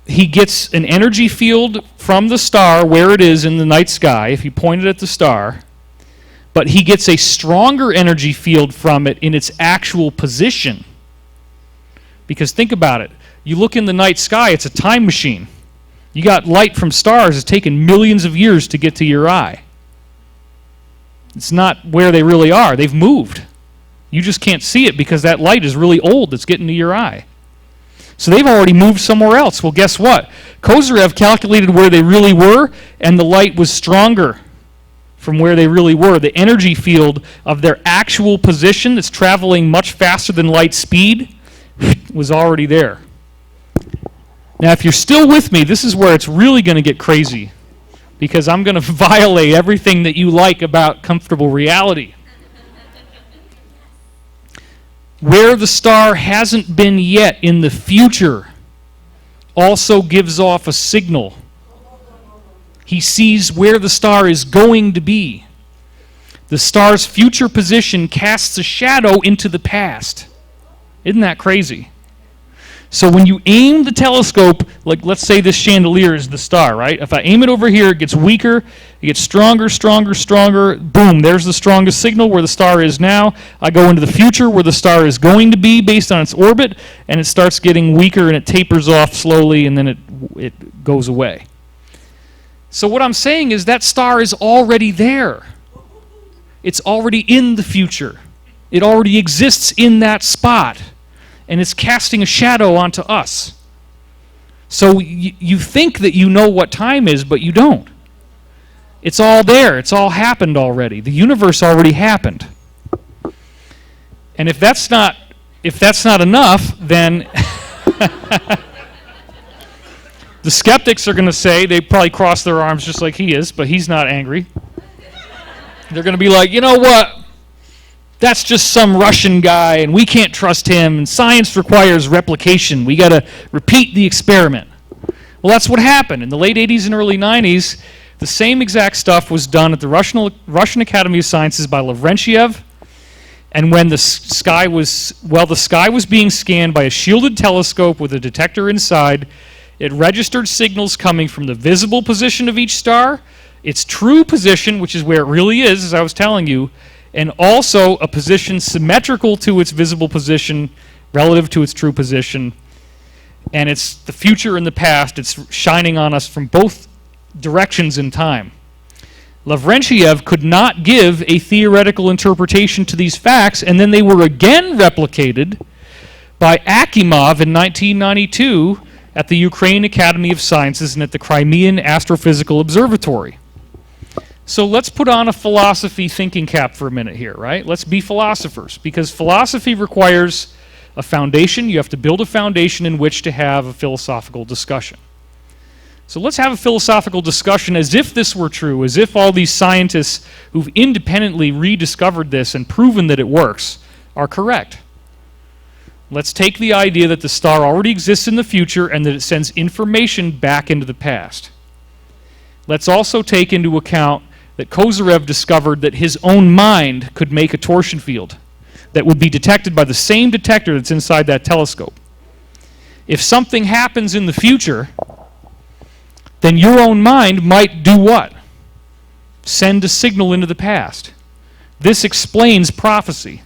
he gets an energy field from the star where it is in the night sky, if you point it at the star, but he gets a stronger energy field from it in its actual position. Because think about it. You look in the night sky, it's a time machine. You got light from stars. It's taken millions of years to get to your eye. It's not where they really are. They've moved. You just can't see it because that light is really old that's getting to your eye. So they've already moved somewhere else. Well, guess what? Kozyrev calculated where they really were, and the light was stronger from where they really were. The energy field of their actual position that's traveling much faster than light speed was already there. Now, if you're still with me, this is where it's really going to get crazy, because I'm going to violate everything that you like about comfortable reality. Where the star hasn't been yet in the future also gives off a signal. He sees where the star is going to be. The star's future position casts a shadow into the past. Isn't that crazy? So when you aim the telescope, like let's say this chandelier is the star, right? If I aim it over here, it gets weaker, it gets stronger, stronger, stronger. Boom, there's the strongest signal where the star is now. I go into the future where the star is going to be based on its orbit, and it starts getting weaker and it tapers off slowly, and then it goes away. So what I'm saying is that star is already there. It's already in the future. It already exists in that spot. And it's casting a shadow onto us. So you think that you know what time is, but you don't. It's all there. It's all happened already. The universe already happened. And if that's not enough, then the skeptics are going to say, they probably cross their arms just like he is, but he's not angry. They're going to be like, you know what? That's just some Russian guy, and we can't trust him, and science requires replication. We got to repeat the experiment. Well, that's what happened. In the late 80s and early 90s, the same exact stuff was done at the Russian Academy of Sciences by Lavrentiev, and when the sky was being scanned by a shielded telescope with a detector inside, it registered signals coming from the visible position of each star, its true position, which is where it really is, as I was telling you, and also a position symmetrical to its visible position relative to its true position. And it's the future and the past. It's shining on us from both directions in time. Lavrentiev could not give a theoretical interpretation to these facts, and then they were again replicated by Akimov in 1992 at the Ukraine Academy of Sciences and at the Crimean Astrophysical Observatory. So let's put on a philosophy thinking cap for a minute here, right? Let's be philosophers, because philosophy requires a foundation. You have to build a foundation in which to have a philosophical discussion. So let's have a philosophical discussion as if this were true, as if all these scientists who've independently rediscovered this and proven that it works are correct. Let's take the idea that the star already exists in the future and that it sends information back into the past. Let's also take into account that Kozyrev discovered that his own mind could make a torsion field that would be detected by the same detector that's inside that telescope. If something happens in the future, then your own mind might do what? Send a signal into the past. This explains prophecy.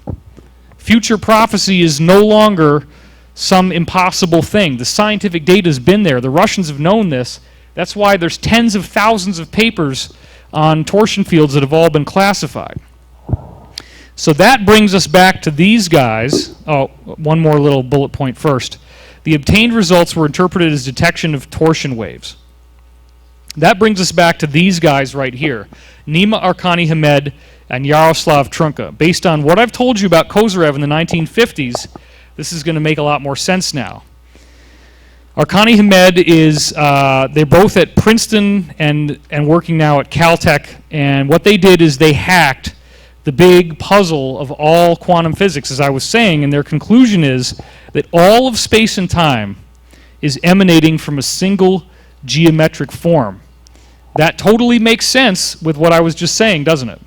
Future prophecy is no longer some impossible thing. The scientific data has been there. The Russians have known this. That's why there's tens of thousands of papers on torsion fields that have all been classified. So that brings us back to these guys. Oh, one more little bullet point first. The obtained results were interpreted as detection of torsion waves. That brings us back to these guys right here, Nima Arkani-Hamed and Yaroslav Trunka. Based on what I've told you about Kozyrev in the 1950s, this is going to make a lot more sense now. Arkani-Hamed is, they're both at Princeton and working now at Caltech, and what they did is they hacked the big puzzle of all quantum physics, as I was saying, and their conclusion is that all of space and time is emanating from a single geometric form. That totally makes sense with what I was just saying, doesn't it?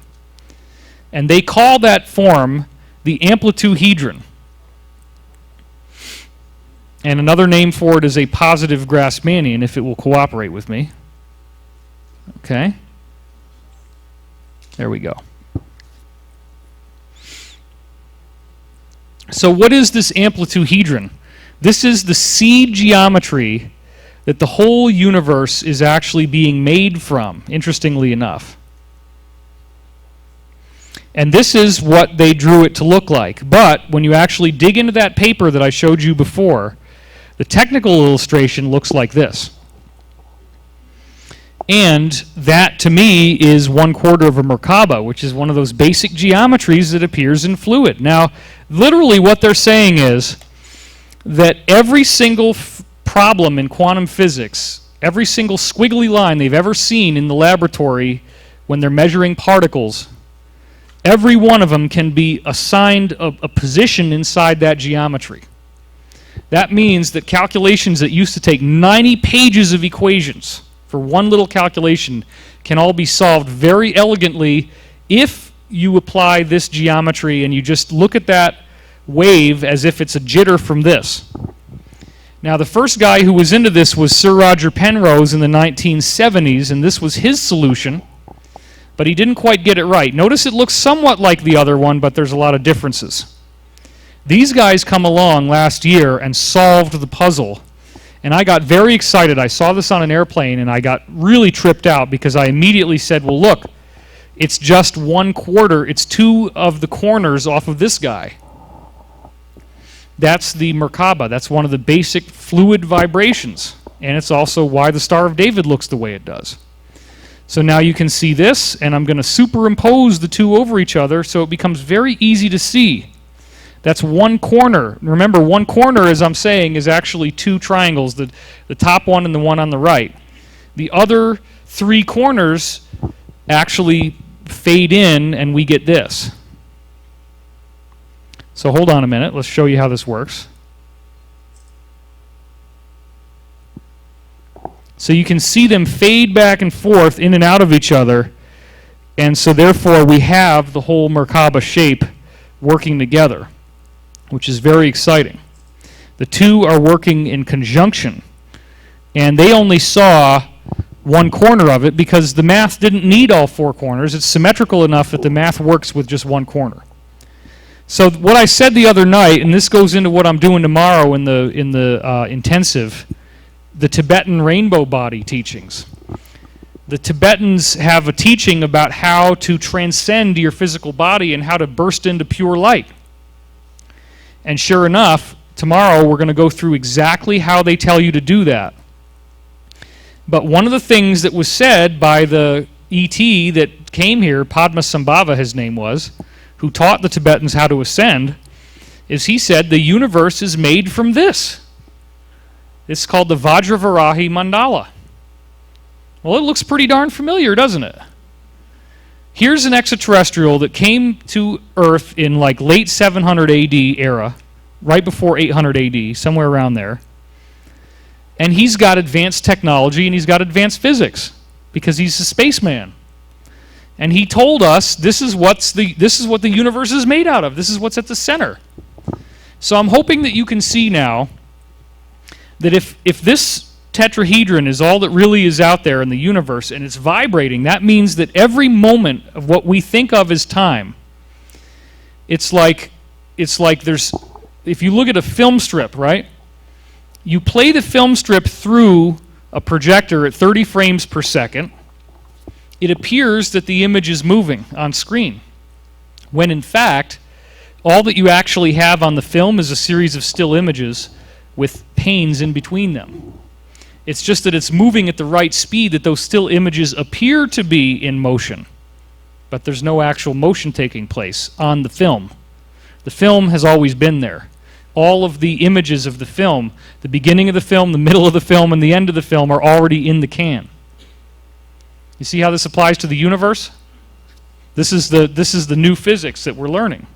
And they call that form the amplituhedron. And another name for it is a positive Grassmannian, if it will cooperate with me. Okay. There we go. So what is this amplituhedron? This is the seed geometry that the whole universe is actually being made from, interestingly enough. And this is what they drew it to look like. But when you actually dig into that paper that I showed you before, the technical illustration looks like this. And that, to me, is 1/4 of a Merkaba, which is one of those basic geometries that appears in fluid. Now, literally what they're saying is that every single problem in quantum physics, every single squiggly line they've ever seen in the laboratory when they're measuring particles, every one of them can be assigned a position inside that geometry. That means that calculations that used to take 90 pages of equations for one little calculation can all be solved very elegantly if you apply this geometry and you just look at that wave as if it's a jitter from this. Now, the first guy who was into this was Sir Roger Penrose in the 1970s, and this was his solution, but he didn't quite get it right. Notice it looks somewhat like the other one, but there's a lot of differences. These guys come along last year and solved the puzzle, and I got very excited. I saw this on an airplane, and I got really tripped out because I immediately said, well, look, it's just 1/4. It's 2 of the corners off of this guy. That's the Merkaba. That's one of the basic fluid vibrations, and it's also why the Star of David looks the way it does. So now you can see this, and I'm going to superimpose the two over each other so it becomes very easy to see. That's 1 corner. Remember, 1 corner, as I'm saying, is actually 2 triangles, the top one and the one on the right. The other 3 corners actually fade in, and we get this. So hold on a minute. Let's show you how this works. So you can see them fade back and forth in and out of each other. And so therefore we have the whole Merkaba shape working together, which is very exciting. The two are working in conjunction. And they only saw one corner of it because the math didn't need all four corners. It's symmetrical enough that the math works with just one corner. So what I said the other night, and this goes into what I'm doing tomorrow in the intensive, the Tibetan rainbow body teachings. The Tibetans have a teaching about how to transcend your physical body and how to burst into pure light. And sure enough, tomorrow we're going to go through exactly how they tell you to do that. But one of the things that was said by the ET that came here, Padmasambhava his name was, who taught the Tibetans how to ascend, is he said the universe is made from this. It's called the Vajravarahi Mandala. Well, it looks pretty darn familiar, doesn't it? Here's an extraterrestrial that came to Earth in like late 700 AD era, right before 800 AD, somewhere around there. And he's got advanced technology and he's got advanced physics because he's a spaceman. And he told us this is what the universe is made out of. This is what's at the center. So I'm hoping that you can see now that if this tetrahedron is all that really is out there in the universe and it's vibrating, that means that every moment of what we think of as time, it's like there's, if you look at a film strip, right? You play the film strip through a projector at 30 frames per second, it appears that the image is moving on screen, when in fact, all that you actually have on the film is a series of still images with panes in between them. It's just that it's moving at the right speed that those still images appear to be in motion, but there's no actual motion taking place on the film. The film has always been there. All of the images of the film, the beginning of the film, the middle of the film, and the end of the film are already in the can. You see how this applies to the universe? This is the new physics that we're learning.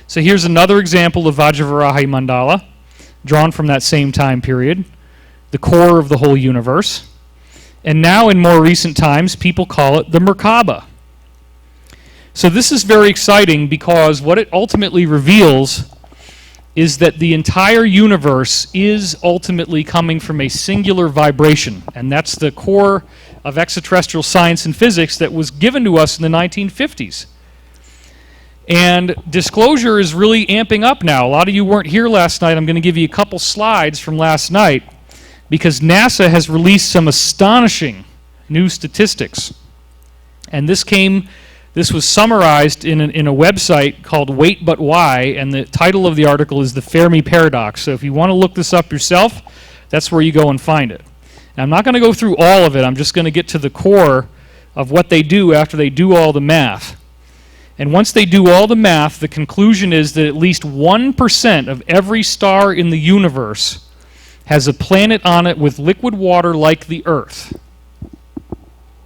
So here's another example of Vajravarahi Mandala, drawn from that same time period, the core of the whole universe. And now in more recent times, people call it the Merkaba. So this is very exciting because what it ultimately reveals is that the entire universe is ultimately coming from a singular vibration, and that's the core of extraterrestrial science and physics that was given to us in the 1950s. And disclosure is really amping up now. A lot of you weren't here last night. I'm going to give you a couple slides from last night because NASA has released some astonishing new statistics. And this was summarized in a website called Wait But Why, and the title of the article is The Fermi Paradox. So if you want to look this up yourself, that's where you go and find it. And I'm not going to go through all of it. I'm just going to get to the core of what they do after they do all the math. And once they do all the math, the conclusion is that at least 1% of every star in the universe has a planet on it with liquid water like the Earth.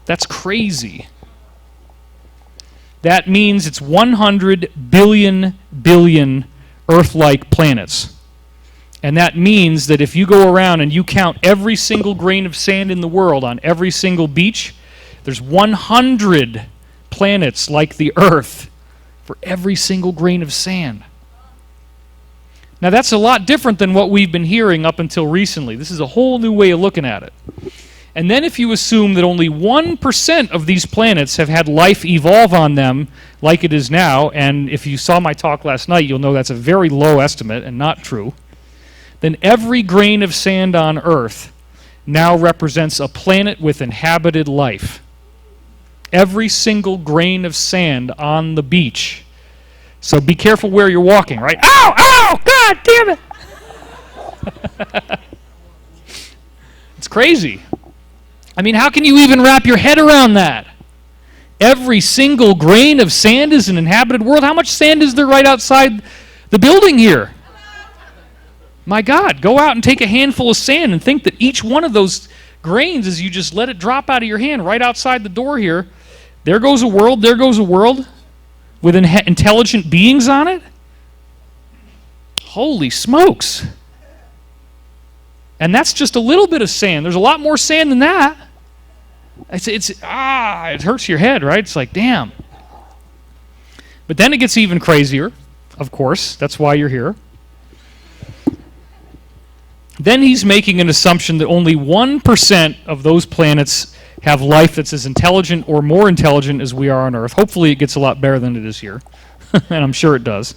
That's crazy. That means it's 100 billion Earth-like planets. And that means that if you go around and you count every single grain of sand in the world on every single beach, there's 100 planets like the Earth for every single grain of sand. Now that's a lot different than what we've been hearing up until recently. This is a whole new way of looking at it. And then if you assume that only 1% of these planets have had life evolve on them like it is now, and if you saw my talk last night, you'll know that's a very low estimate and not true, then every grain of sand on Earth now represents a planet with inhabited life. Every single grain of sand on the beach. So be careful where you're walking, right? Ow! Ow! God damn it! It's crazy. I mean, how can you even wrap your head around that? Every single grain of sand is an inhabited world. How much sand is there right outside the building here? My God, go out and take a handful of sand and think that each one of those grains, as you just let it drop out of your hand right outside the door here, there goes a world with intelligent beings on it? holy smokes. And that's just a little bit of sand. There's a lot more sand than that. It hurts your head, right? It's like, damn. But then it gets even crazier, of course. That's why you're here. Then he's making an assumption that only 1% of those planets have life that's as intelligent or more intelligent as we are on Earth. Hopefully it gets a lot better than it is here, and I'm sure it does.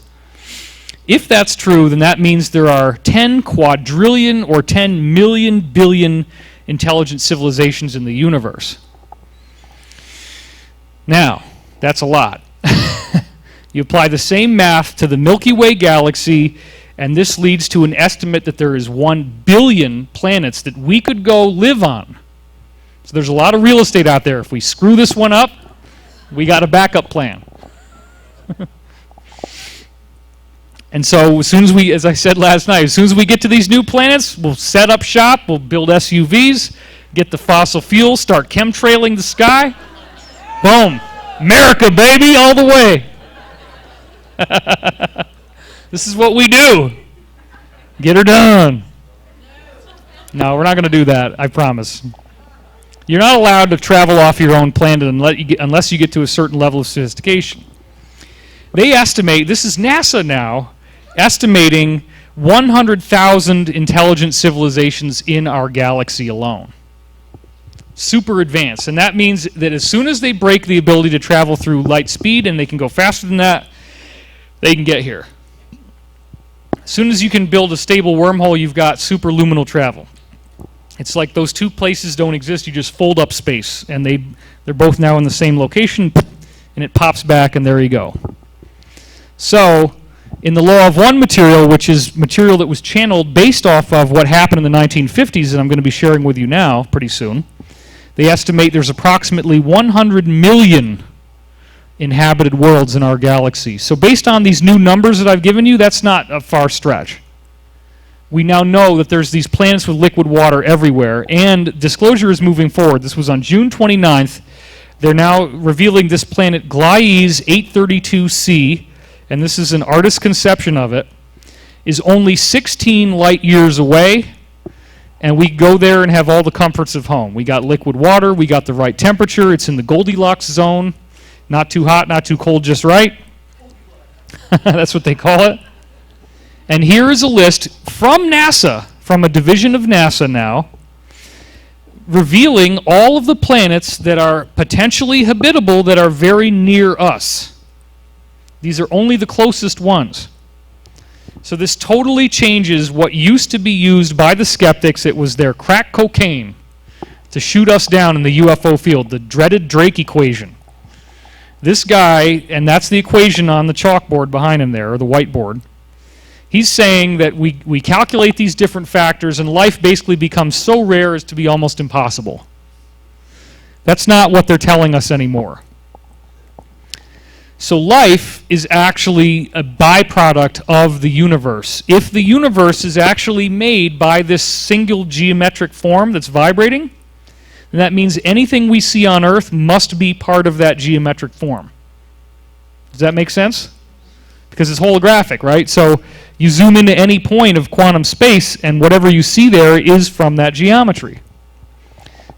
If that's true, then that means there are 10 quadrillion or 10 million billion intelligent civilizations in the universe. Now, that's a lot. You apply the same math to the Milky Way galaxy, and this leads to an estimate that there is 1 billion planets that we could go live on. So there's a lot of real estate out there. If we screw this one up, we got a backup plan. And so as soon as we, as I said last night, as soon as we get to these new planets, we'll set up shop, we'll build SUVs, get the fossil fuel, start chemtrailing the sky. Boom. America, baby, all the way. This is what we do. Get her done. No, we're not going to do that, I promise. You're not allowed to travel off your own planet unless you get to a certain level of sophistication. They estimate, this is NASA now, estimating 100,000 intelligent civilizations in our galaxy alone. Super advanced. And that means that as soon as they break the ability to travel through light speed, and they can go faster than that, they can get here. As soon as you can build a stable wormhole, you've got superluminal travel. It's like those two places don't exist. You just fold up space, and they're both now in the same location, and it pops back, and there you go. So, in the law of one material, which is material that was channeled based off of what happened in the 1950s, and I'm going to be sharing with you now pretty soon, they estimate there's approximately 100 million inhabited worlds in our galaxy. So based on these new numbers that I've given you, that's not a far stretch. We now know that there's these planets with liquid water everywhere, and disclosure is moving forward. This was on June 29th. They're now revealing this planet Gliese 832c, and this is an artist's conception of it, is only 16 light years away, and we go there and have all the comforts of home. We got liquid water, we got the right temperature, it's in the Goldilocks zone, not too hot, not too cold, just right. That's what they call it. And here is a list from NASA, from a division of NASA now, revealing all of the planets that are potentially habitable that are very near us. These are only the closest ones. So this totally changes what used to be used by the skeptics. It was their crack cocaine to shoot us down in the UFO field, the dreaded Drake equation. This guy, and that's the equation on the chalkboard behind him there, or the whiteboard, he's saying that we calculate these different factors and life basically becomes so rare as to be almost impossible. That's not what they're telling us anymore. So life is actually a byproduct of the universe. If the universe is actually made by this single geometric form that's vibrating, then that means anything we see on Earth must be part of that geometric form. Does that make sense? Because it's holographic, right? So you zoom into any point of quantum space, and whatever you see there is from that geometry.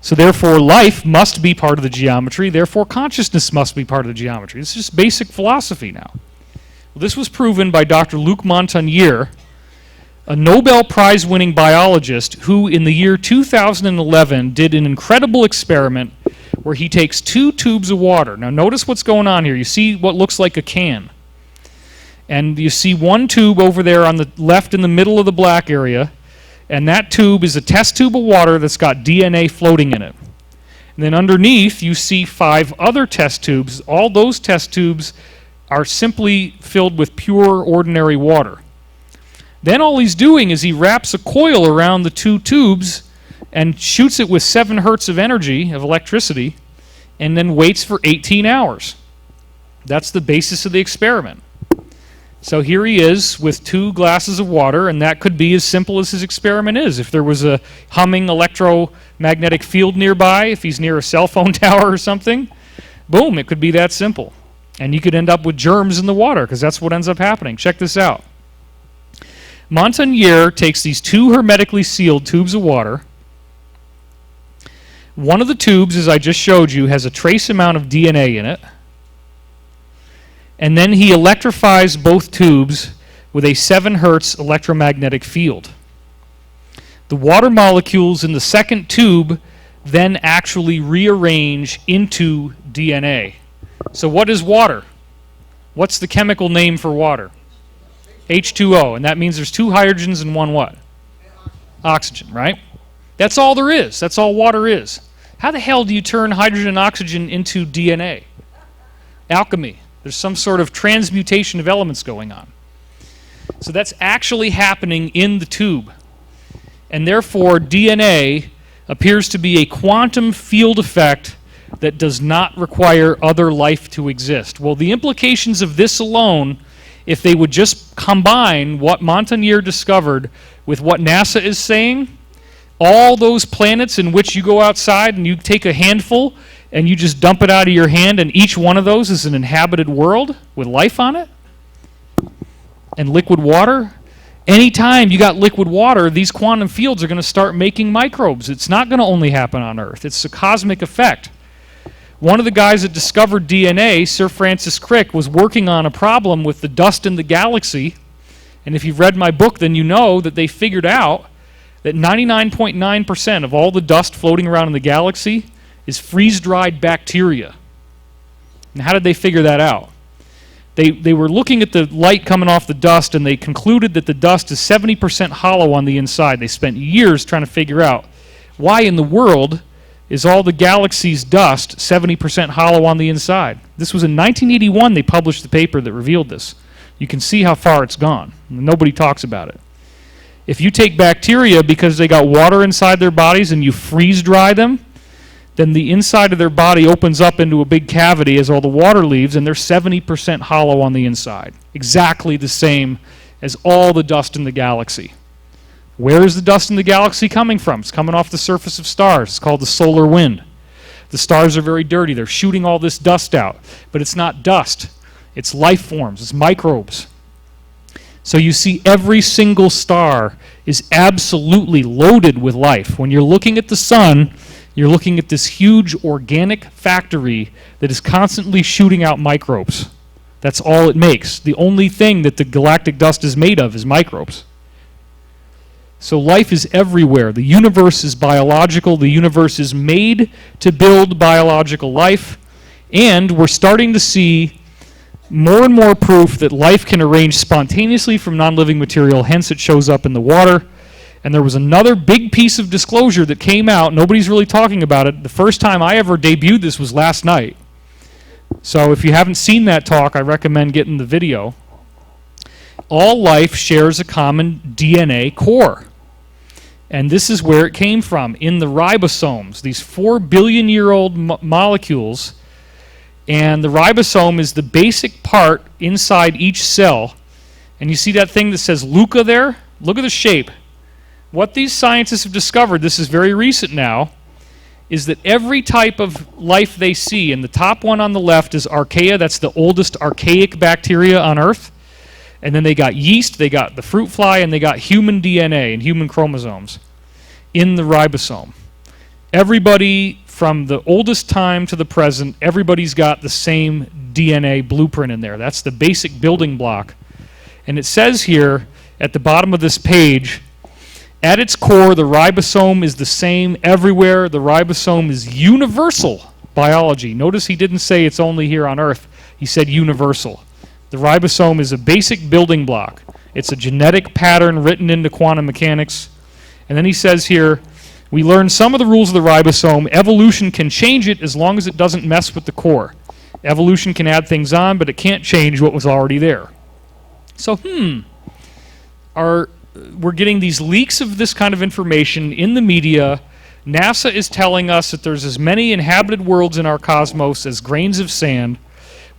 So therefore, life must be part of the geometry. Therefore, consciousness must be part of the geometry. It's just basic philosophy now. Well, this was proven by Dr. Luc Montagnier, a Nobel Prize-winning biologist who, in the year 2011, did an incredible experiment where he takes 2 tubes of water. Now, notice what's going on here. You see what looks like a can. And you see one tube over there on the left in the middle of the black area, and that tube is a test tube of water that's got DNA floating in it. And then underneath, you see 5 other test tubes. All those test tubes are simply filled with pure, ordinary water. Then all he's doing is he wraps a coil around the 2 tubes and shoots it with 7 hertz of energy, of electricity, and then waits for 18 hours. That's the basis of the experiment. So here he is with 2 glasses of water, and that could be as simple as his experiment is. If there was a humming electromagnetic field nearby, if he's near a cell phone tower or something, boom, it could be that simple. And you could end up with germs in the water, because that's what ends up happening. Check this out. Montagnier takes these two hermetically sealed tubes of water. One of the tubes, as I just showed you, has a trace amount of DNA in it. And then he electrifies both tubes with a 7 hertz electromagnetic field. The water molecules in the second tube then actually rearrange into DNA. So what is water? What's the chemical name for water? H2O, and that means there's 2 hydrogens and 1 what? Oxygen, right? That's all there is. That's all water is. How the hell do you turn hydrogen and oxygen into DNA? Alchemy. There's some sort of transmutation of elements going on. So that's actually happening in the tube. And therefore, DNA appears to be a quantum field effect that does not require other life to exist. Well, the implications of this alone, if they would just combine what Montagnier discovered with what NASA is saying, all those planets in which you go outside and you take a handful and you just dump it out of your hand, and each one of those is an inhabited world with life on it, and liquid water. Anytime you got liquid water, these quantum fields are going to start making microbes. It's not going to only happen on Earth. It's a cosmic effect. One of the guys that discovered DNA, Sir Francis Crick, was working on a problem with the dust in the galaxy. And if you've read my book, then you know that they figured out that 99.9% of all the dust floating around in the galaxy is freeze-dried bacteria. And how did they figure that out? They were looking at the light coming off the dust, and they concluded that the dust is 70% hollow on the inside. They spent years trying to figure out why in the world is all the galaxy's dust 70% hollow on the inside. This was in 1981 they published the paper that revealed this. You can see how far it's gone. Nobody talks about it. If you take bacteria because they got water inside their bodies and you freeze dry them, then the inside of their body opens up into a big cavity as all the water leaves, and they're 70% hollow on the inside. Exactly the same as all the dust in the galaxy. Where is the dust in the galaxy coming from? It's coming off the surface of stars. It's called the solar wind. The stars are very dirty. They're shooting all this dust out. But it's not dust. It's life forms. It's microbes. So you see every single star is absolutely loaded with life. When you're looking at the sun, you're looking at this huge organic factory that is constantly shooting out microbes. That's all it makes. The only thing that the galactic dust is made of is microbes. So life is everywhere. The universe is biological. The universe is made to build biological life. And we're starting to see more and more proof that life can arrange spontaneously from non-living material, hence it shows up in the water. And there was another big piece of disclosure that came out. Nobody's really talking about it. The first time I ever debuted this was last night. So if you haven't seen that talk, I recommend getting the video. All life shares a common DNA core. And this is where it came from, in the ribosomes, these 4 billion-year-old molecules. And the ribosome is the basic part inside each cell. And you see that thing that says LUCA there? Look at the shape. What these scientists have discovered, this is very recent now, is that every type of life they see, and the top one on the left is archaea, that's the oldest archaic bacteria on Earth. And then they got yeast, they got the fruit fly, and they got human DNA and human chromosomes in the ribosome. Everybody from the oldest time to the present, everybody's got the same DNA blueprint in there. That's the basic building block. And it says here at the bottom of this page, at its core, the ribosome is the same everywhere. The ribosome is universal biology. Notice he didn't say it's only here on Earth. He said universal. The ribosome is a basic building block. It's a genetic pattern written into quantum mechanics. And then he says here, we learned some of the rules of the ribosome. Evolution can change it as long as it doesn't mess with the core. Evolution can add things on, but it can't change what was already there. So, we're getting these leaks of this kind of information in the media. NASA is telling us that there's as many inhabited worlds in our cosmos as grains of sand.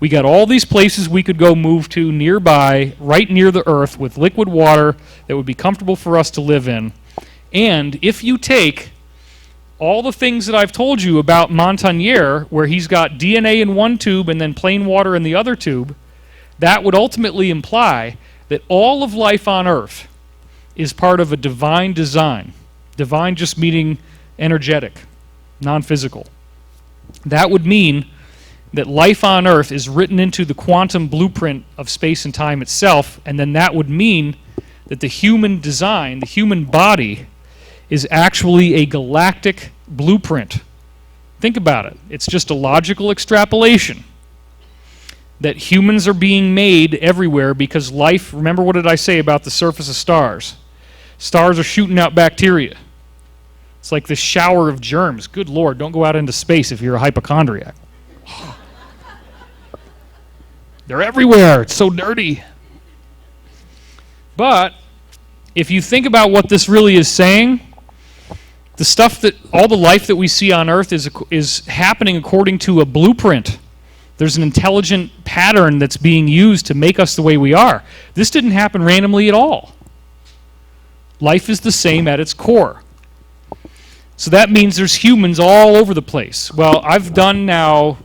We got all these places we could go move to nearby, right near the Earth, with liquid water that would be comfortable for us to live in. And if you take all the things that I've told you about Montagnier, where he's got DNA in one tube and then plain water in the other tube, that would ultimately imply that all of life on Earth is part of a divine design. Divine just meaning energetic, non-physical. That would mean that life on Earth is written into the quantum blueprint of space and time itself, and then that would mean that the human design, the human body, is actually a galactic blueprint. Think about it. It's just a logical extrapolation that humans are being made everywhere because life, remember what did I say about the surface of stars? Stars are shooting out bacteria. It's like this shower of germs. Good Lord, don't go out into space if you're a hypochondriac. They're everywhere. It's so dirty. But if you think about what this really is saying, the stuff that, all the life that we see on Earth is happening according to a blueprint. There's an intelligent pattern that's being used to make us the way we are. This didn't happen randomly at all. Life is the same at its core. So that means there's humans all over the place. Well, I've done now,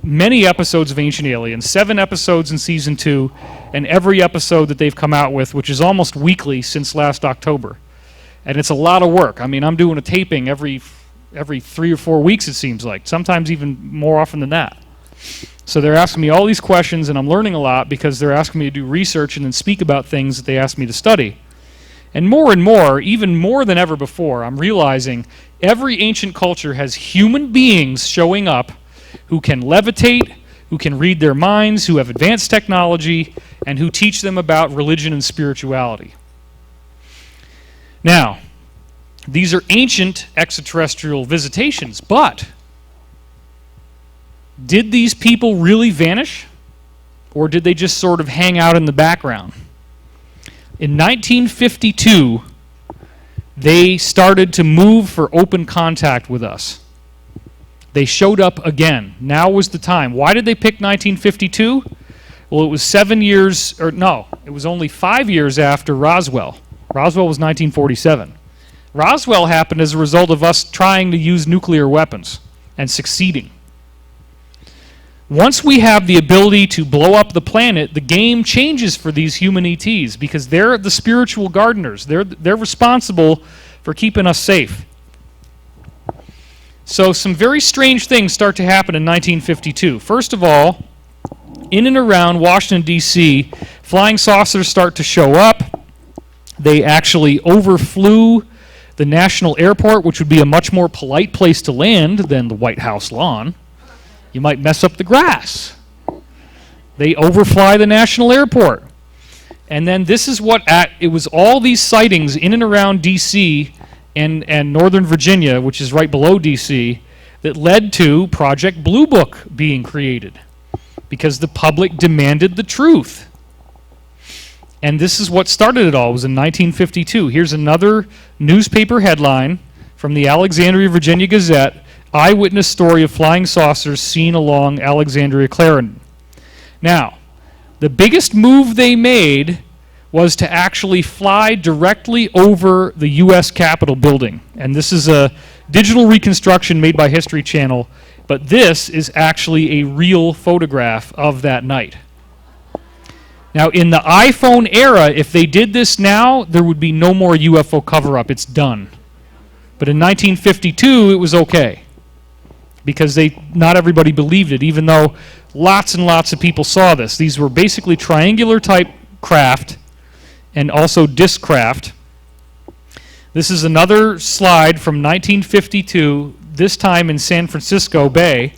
many episodes of Ancient Aliens, 7 episodes in season 2, and every episode that they've come out with, which is almost weekly since last October. And it's a lot of work. I mean, I'm doing a taping every 3 or 4 weeks, it seems like, sometimes even more often than that. So they're asking me all these questions, and I'm learning a lot because they're asking me to do research and then speak about things that they asked me to study. And more, even more than ever before, I'm realizing every ancient culture has human beings showing up who can levitate, who can read their minds, who have advanced technology, and who teach them about religion and spirituality. Now, these are ancient extraterrestrial visitations, but did these people really vanish? Or did they just sort of hang out in the background? In 1952, they started to move for open contact with us. They showed up again. Now was the time. Why did they pick 1952? Well, it was 7 years, or no, it was only 5 years after Roswell. Roswell was 1947. Roswell happened as a result of us trying to use nuclear weapons and succeeding. Once we have the ability to blow up the planet, the game changes for these human ETs because they're the spiritual gardeners. They're responsible for keeping us safe. So some very strange things start to happen in 1952. First of all, in and around Washington, D.C., flying saucers start to show up. They actually overflew the National Airport, which would be a much more polite place to land than the White House lawn. You might mess up the grass. They overfly the National Airport. And then this is it was all these sightings in and around D.C. and Northern Virginia, which is right below D.C., that led to Project Blue Book being created because the public demanded the truth. And this is what started it all. It was in 1952. Here's another newspaper headline from the Alexandria, Virginia Gazette. Eyewitness story of flying saucers seen along Alexandria Clarendon. Now, the biggest move they made was to actually fly directly over the U.S. Capitol building. And this is a digital reconstruction made by History Channel, but this is actually a real photograph of that night. Now, in the iPhone era, if they did this now, there would be no more UFO cover-up. It's done. But in 1952, it was okay, because not everybody believed it, even though lots and lots of people saw this. These were basically triangular type craft and also disc craft. This is another slide from 1952, this time in San Francisco Bay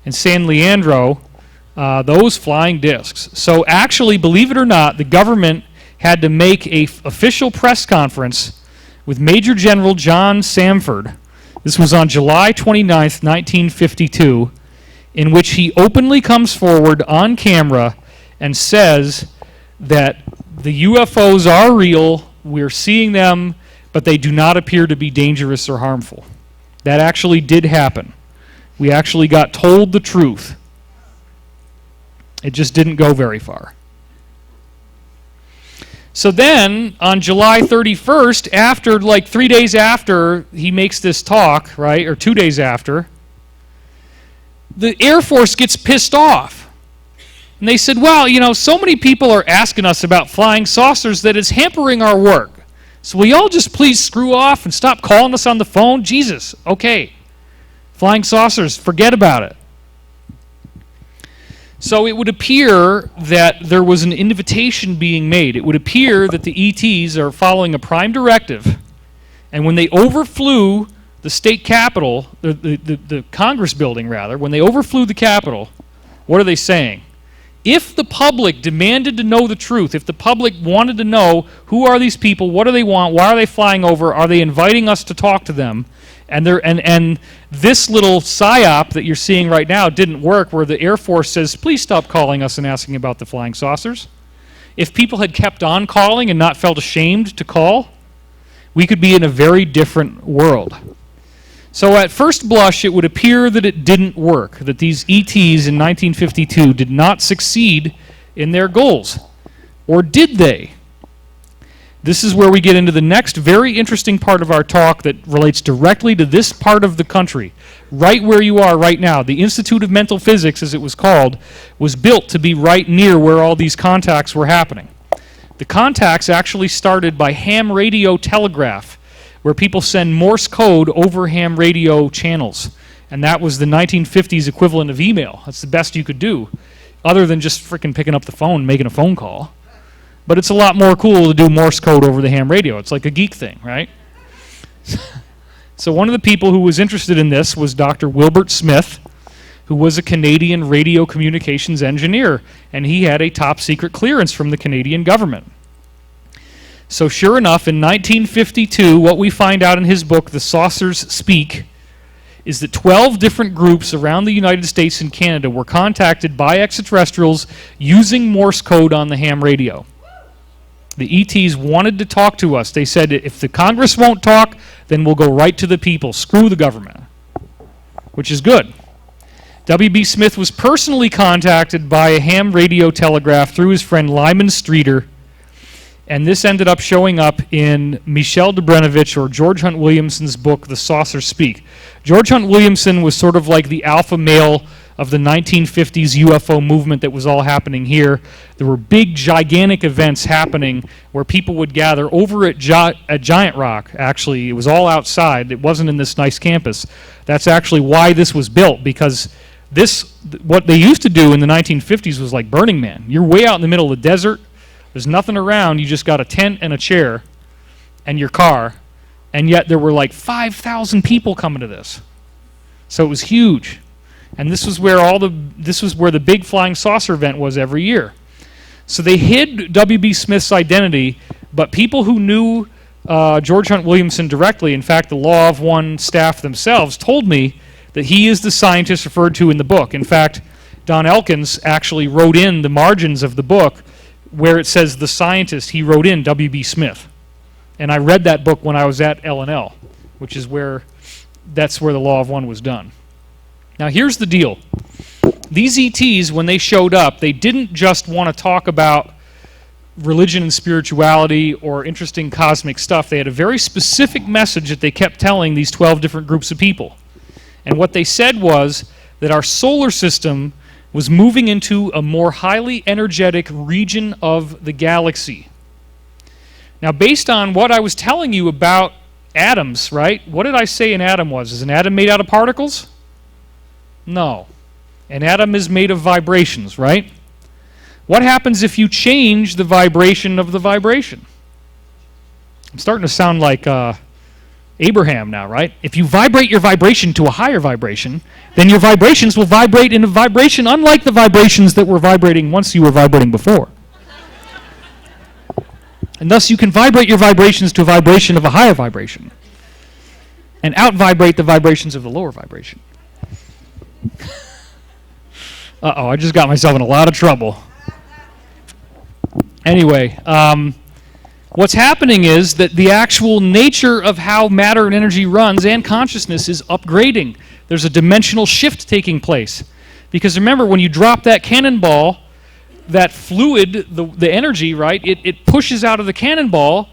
and San Leandro, those flying discs. So actually, believe it or not, the government had to make an official press conference with Major General John Samford. This was on July 29th, 1952, in which he openly comes forward on camera and says that the UFOs are real, we're seeing them, but they do not appear to be dangerous or harmful. That actually did happen. We actually got told the truth. It just didn't go very far. So then, on July 31st, after, 3 days after he makes this talk, right, or 2 days after, the Air Force gets pissed off. And they said, well, so many people are asking us about flying saucers that it's hampering our work. So will y'all just please screw off and stop calling us on the phone? Jesus, okay. Flying saucers, forget about it. So it would appear that there was an invitation being made. It would appear that the ETs are following a prime directive, and when they overflew the state capitol, the Congress building rather, when they overflew the Capitol, what are they saying? If the public demanded to know the truth, if the public wanted to know who are these people, what do they want, why are they flying over, are they inviting us to talk to them, and this little psyop that you're seeing right now didn't work, where the Air Force says, please stop calling us and asking about the flying saucers. If people had kept on calling and not felt ashamed to call, we could be in a very different world. So at first blush, it would appear that it didn't work, that these ETs in 1952 did not succeed in their goals. Or did they? This is where we get into the next very interesting part of our talk that relates directly to this part of the country, right where you are right now. The Institute of Mental Physics, as it was called, was built to be right near where all these contacts were happening. The contacts actually started by ham radio telegraph, where people send Morse code over ham radio channels. And that was the 1950s equivalent of email. That's the best you could do, other than just freaking picking up the phone and making a phone call. But it's a lot more cool to do Morse code over the ham radio. It's like a geek thing, right? So one of the people who was interested in this was Dr. Wilbert Smith, who was a Canadian radio communications engineer, and he had a top secret clearance from the Canadian government. So sure enough, in 1952, what we find out in his book, The Saucers Speak, is that 12 different groups around the United States and Canada were contacted by extraterrestrials using Morse code on the ham radio. The ETs wanted to talk to us. They said, if the Congress won't talk, then we'll go right to the people. Screw the government. Which is good. W.B. Smith was personally contacted by a ham radio telegraph through his friend Lyman Streeter, and this ended up showing up in Michel Dobrenovich or George Hunt Williamson's book, The Saucers Speak. George Hunt Williamson was sort of like the alpha male of the 1950s UFO movement that was all happening here. There were big, gigantic events happening where people would gather over at Giant Rock, actually. It was all outside. It wasn't in this nice campus. That's actually why this was built, because what they used to do in the 1950s was like Burning Man. You're way out in the middle of the desert. There's nothing around. You just got a tent and a chair and your car, and yet there were like 5,000 people coming to this. So it was huge. And this was where the big flying saucer event was every year. So they hid W.B. Smith's identity, but people who knew George Hunt Williamson directly, in fact, the Law of One staff themselves, told me that he is the scientist referred to in the book. In fact, Don Elkins actually wrote in the margins of the book where it says the scientist, he wrote in W.B. Smith. And I read that book when I was at L&L, which is that's where the Law of One was done. Now here's the deal. These ETs, when they showed up, they didn't just want to talk about religion and spirituality or interesting cosmic stuff. They had a very specific message that they kept telling these 12 different groups of people. And what they said was that our solar system was moving into a more highly energetic region of the galaxy. Now, based on what I was telling you about atoms, right? What did I say an atom was? Is an atom made out of particles? No. An atom is made of vibrations, right? What happens if you change the vibration of the vibration? I'm starting to sound like Abraham now, right? If you vibrate your vibration to a higher vibration, then your vibrations will vibrate in a vibration unlike the vibrations that were vibrating once you were vibrating before. And thus you can vibrate your vibrations to a vibration of a higher vibration and out-vibrate the vibrations of the lower vibration. Uh-oh, I just got myself in a lot of trouble. Anyway, what's happening is that the actual nature of how matter and energy runs and consciousness is upgrading. There's a dimensional shift taking place. Because remember, when you drop that cannonball, that fluid, the energy, right, it pushes out of the cannonball,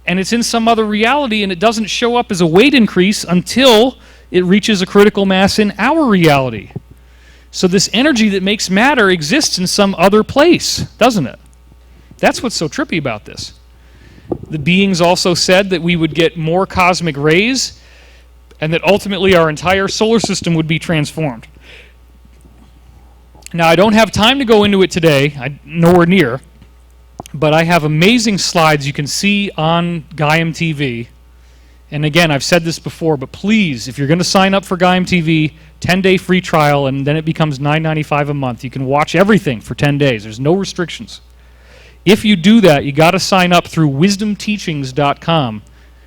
and it's in some other reality, and it doesn't show up as a weight increase until it reaches a critical mass in our reality. So this energy that makes matter exists in some other place, doesn't it? That's what's so trippy about this. The beings also said that we would get more cosmic rays and that ultimately our entire solar system would be transformed. Now, I don't have time to go into it today, nowhere near, but I have amazing slides you can see on Gaiam TV. And again, I've said this before, but please, if you're going to sign up for Gaiam TV, 10-day free trial, and then it becomes $9.95 a month. You can watch everything for 10 days. There's no restrictions. If you do that, you got to sign up through wisdomteachings.com,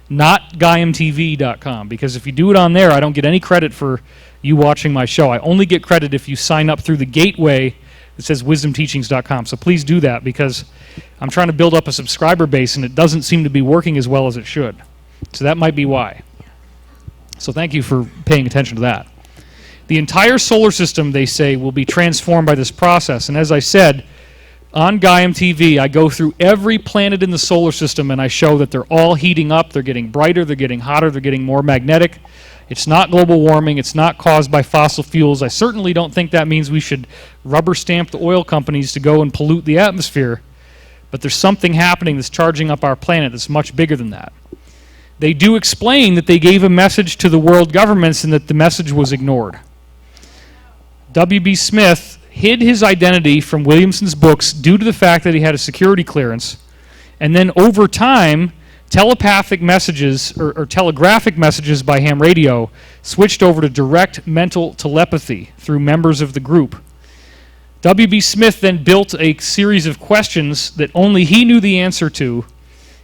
not GaiamTV.com, because if you do it on there, I don't get any credit for you watching my show. I only get credit if you sign up through the gateway that says wisdomteachings.com. So please do that, because I'm trying to build up a subscriber base, and it doesn't seem to be working as well as it should. So that might be why. So thank you for paying attention to that. The entire solar system, they say, will be transformed by this process. And as I said, on Gaiam TV, I go through every planet in the solar system and I show that they're all heating up, they're getting brighter, they're getting hotter, they're getting more magnetic. It's not global warming, it's not caused by fossil fuels. I certainly don't think that means we should rubber stamp the oil companies to go and pollute the atmosphere. But there's something happening that's charging up our planet that's much bigger than that. They do explain that they gave a message to the world governments and that the message was ignored. W.B. Smith hid his identity from Williamson's books due to the fact that he had a security clearance. And then over time, telepathic messages or telegraphic messages by ham radio switched over to direct mental telepathy through members of the group. W.B. Smith then built a series of questions that only he knew the answer to.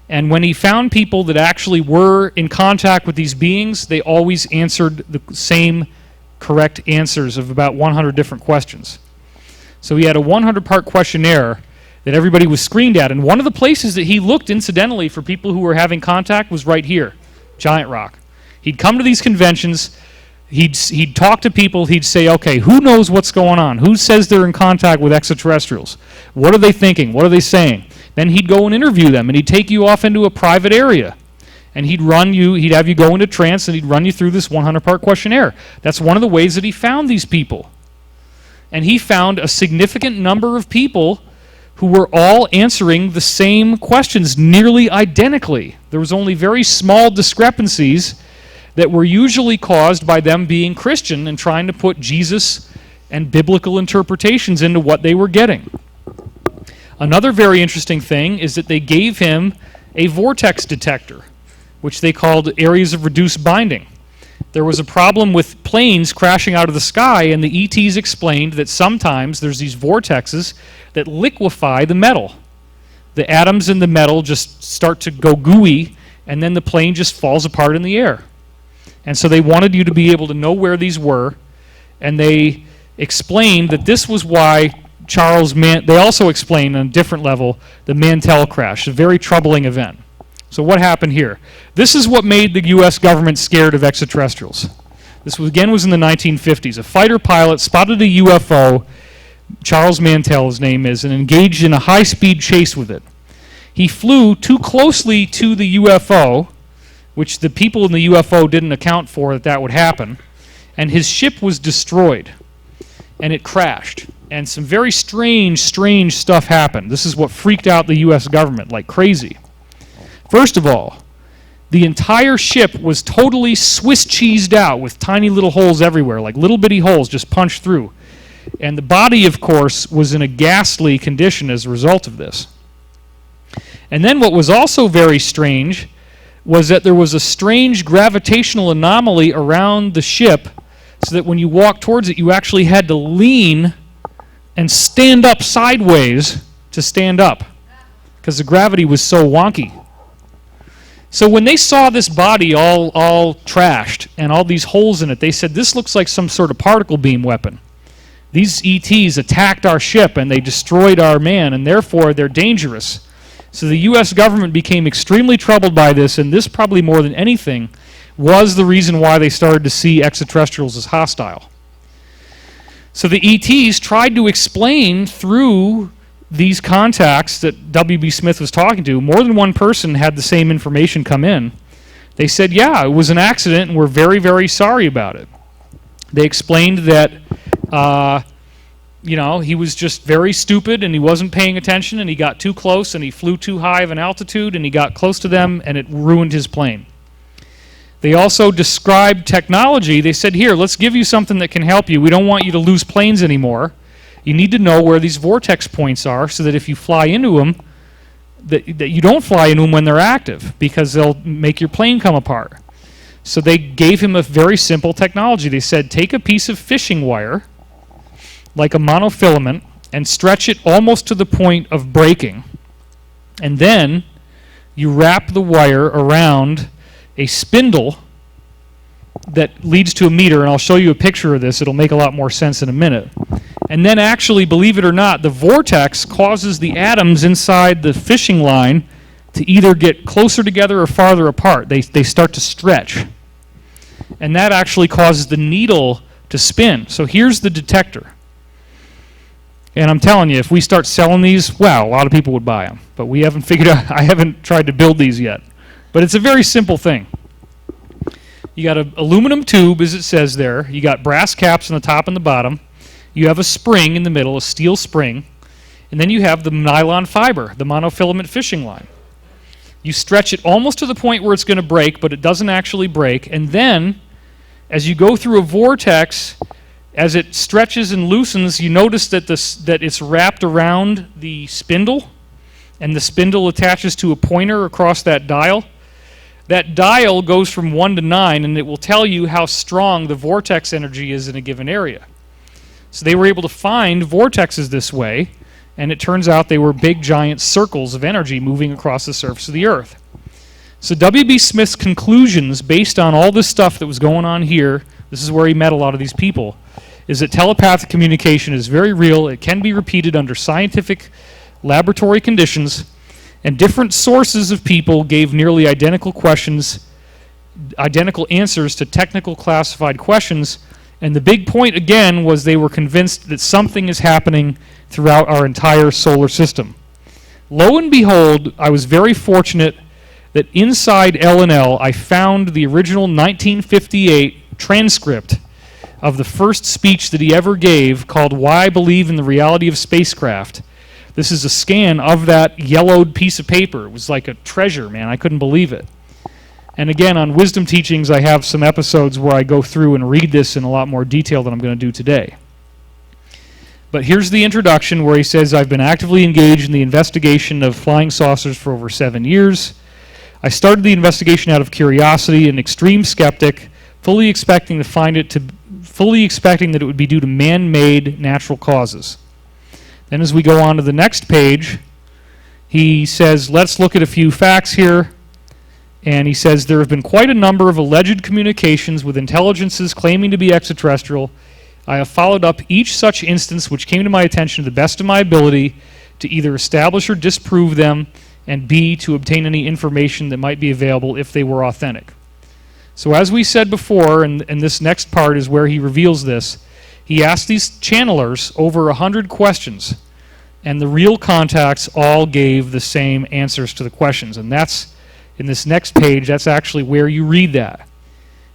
And when he found people that actually were in contact with these beings, they always answered the same correct answers of about 100 different questions. So he had a 100-part questionnaire that everybody was screened at. And one of the places that he looked, incidentally, for people who were having contact was right here, Giant Rock. He'd come to these conventions, he'd talk to people, he'd say, okay, who knows what's going on? Who says they're in contact with extraterrestrials? What are they thinking? What are they saying? Then he'd go and interview them, and he'd take you off into a private area. And he'd have you go into trance, and he'd run you through this 100-part questionnaire. That's one of the ways that he found these people. And he found a significant number of people who were all answering the same questions nearly identically. There was only very small discrepancies that were usually caused by them being Christian and trying to put Jesus and biblical interpretations into what they were getting. Another very interesting thing is that they gave him a vortex detector, which they called areas of reduced binding. There was a problem with planes crashing out of the sky, and the ETs explained that sometimes there's these vortexes that liquefy the metal. The atoms in the metal just start to go gooey, and then the plane just falls apart in the air. And so they wanted you to be able to know where these were, and they explained that this was why they also explained on a different level the Mantell crash, a very troubling event. So what happened here? This is what made the U.S. government scared of extraterrestrials. This was in the 1950s. A fighter pilot spotted a UFO, Charles Mantell his name is, and engaged in a high-speed chase with it. He flew too closely to the UFO, which the people in the UFO didn't account for that would happen, and his ship was destroyed, and it crashed. And some very strange stuff happened. This is what freaked out the U.S. government like crazy. First of all, the entire ship was totally Swiss cheesed out with tiny little holes everywhere, like little bitty holes just punched through. And the body, of course, was in a ghastly condition as a result of this. And then what was also very strange was that there was a strange gravitational anomaly around the ship, so that when you walked towards it, you actually had to lean and stand up sideways to stand up, because the gravity was so wonky. So when they saw this body all trashed and all these holes in it, they said, this looks like some sort of particle beam weapon. These ETs attacked our ship and they destroyed our man, and therefore they're dangerous. So the U.S. government became extremely troubled by this, and this probably more than anything was the reason why they started to see extraterrestrials as hostile. So the ETs tried to explain through these contacts that W.B. Smith was talking to. More than one person had the same information come in. They said, yeah, it was an accident and we're very, very sorry about it. They explained that He was just very stupid and he wasn't paying attention and he got too close and he flew too high of an altitude and he got close to them and it ruined his plane. They also described technology. They said, here, let's give you something that can help you. We don't want you to lose planes anymore. You need to know where these vortex points are so that if you fly into them, that you don't fly into them when they're active because they'll make your plane come apart. So they gave him a very simple technology. They said, take a piece of fishing wire, like a monofilament, and stretch it almost to the point of breaking. And then you wrap the wire around a spindle that leads to a meter, and I'll show you a picture of this. It'll make a lot more sense in a minute. And then actually, believe it or not, the vortex causes the atoms inside the fishing line to either get closer together or farther apart. They start to stretch. And that actually causes the needle to spin. So here's the detector. And I'm telling you, if we start selling these, wow, a lot of people would buy them. But we haven't figured out, I haven't tried to build these yet. But it's a very simple thing. You got an aluminum tube, as it says there. You got brass caps on the top and the bottom. You have a spring in the middle, a steel spring. And then you have the nylon fiber, the monofilament fishing line. You stretch it almost to the point where it's going to break, but it doesn't actually break. And then, as you go through a vortex, as it stretches and loosens, you notice that it's wrapped around the spindle, and the spindle attaches to a pointer across that dial. That dial goes from 1 to 9, and it will tell you how strong the vortex energy is in a given area. So they were able to find vortexes this way, and it turns out they were big, giant circles of energy moving across the surface of the Earth. So W.B. Smith's conclusions, based on all this stuff that was going on here, this is where he met a lot of these people, is that telepathic communication is very real. It can be repeated under scientific laboratory conditions, and different sources of people gave nearly identical answers to technical classified questions. And the big point, again, was they were convinced that something is happening throughout our entire solar system. Lo and behold, I was very fortunate that inside L&L I found the original 1958 transcript of the first speech that he ever gave called Why I Believe in the Reality of Spacecraft. This is a scan of that yellowed piece of paper. It was like a treasure, man. I couldn't believe it. And again, on Wisdom Teachings, I have some episodes where I go through and read this in a lot more detail than I'm going to do today. But here's the introduction where he says, I've been actively engaged in the investigation of flying saucers for over 7 years. I started the investigation out of curiosity, an extreme skeptic, fully expecting that it would be due to man-made natural causes. Then as we go on to the next page, he says, let's look at a few facts here. And he says, there have been quite a number of alleged communications with intelligences claiming to be extraterrestrial. I have followed up each such instance which came to my attention to the best of my ability to either establish or disprove them, and B, to obtain any information that might be available if they were authentic. So as we said before, and this next part is where he reveals this, he asked these channelers over 100 questions, and the real contacts all gave the same answers to the questions. And that's, in this next page, that's actually where you read that.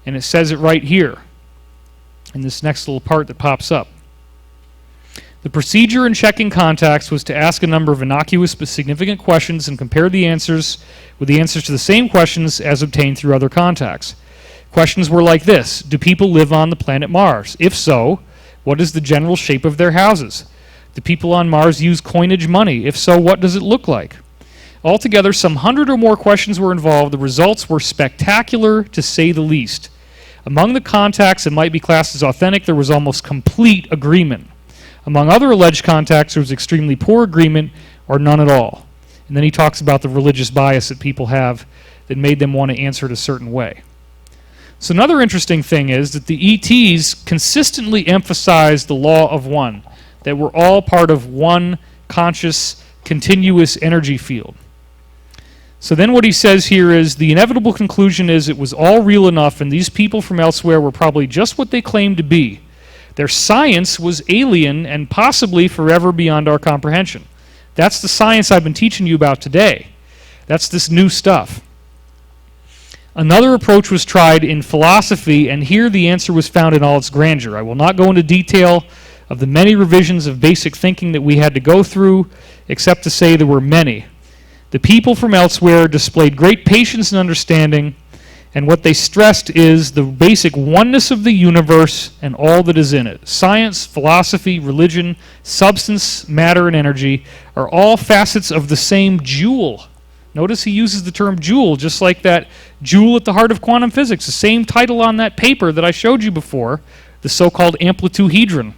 And it says it right here, in this next little part that pops up. The procedure in checking contacts was to ask a number of innocuous but significant questions and compare the answers with the answers to the same questions as obtained through other contacts. Questions were like this: do people live on the planet Mars? If so, what is the general shape of their houses? Do people on Mars use coinage money? If so, what does it look like? Altogether, some 100 or more questions were involved. The results were spectacular, to say the least. Among the contacts that might be classed as authentic, there was almost complete agreement. Among other alleged contacts, there was extremely poor agreement or none at all. And then he talks about the religious bias that people have that made them want to answer it a certain way. So another interesting thing is that the ETs consistently emphasized the law of one, that we're all part of one conscious, continuous energy field. So then what he says here is, the inevitable conclusion is it was all real enough, and these people from elsewhere were probably just what they claimed to be. Their science was alien and possibly forever beyond our comprehension. That's the science I've been teaching you about today. That's this new stuff. Another approach was tried in philosophy, and here the answer was found in all its grandeur. I will not go into detail of the many revisions of basic thinking that we had to go through, except to say there were many. The people from elsewhere displayed great patience and understanding, and what they stressed is the basic oneness of the universe and all that is in it. Science, philosophy, religion, substance, matter, and energy are all facets of the same jewel. Notice he uses the term jewel, just like that jewel at the heart of quantum physics, the same title on that paper that I showed you before, the so-called amplituhedron.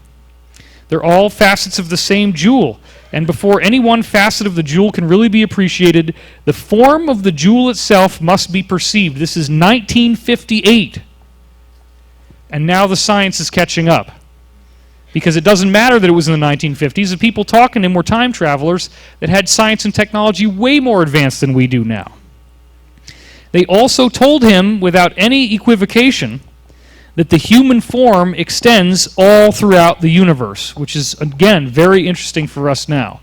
They're all facets of the same jewel. And before any one facet of the jewel can really be appreciated, the form of the jewel itself must be perceived. This is 1958. And now the science is catching up. Because it doesn't matter that it was in the 1950s. The people talking to him were time travelers that had science and technology way more advanced than we do now. They also told him, without any equivocation, that the human form extends all throughout the universe, which is, again, very interesting for us now.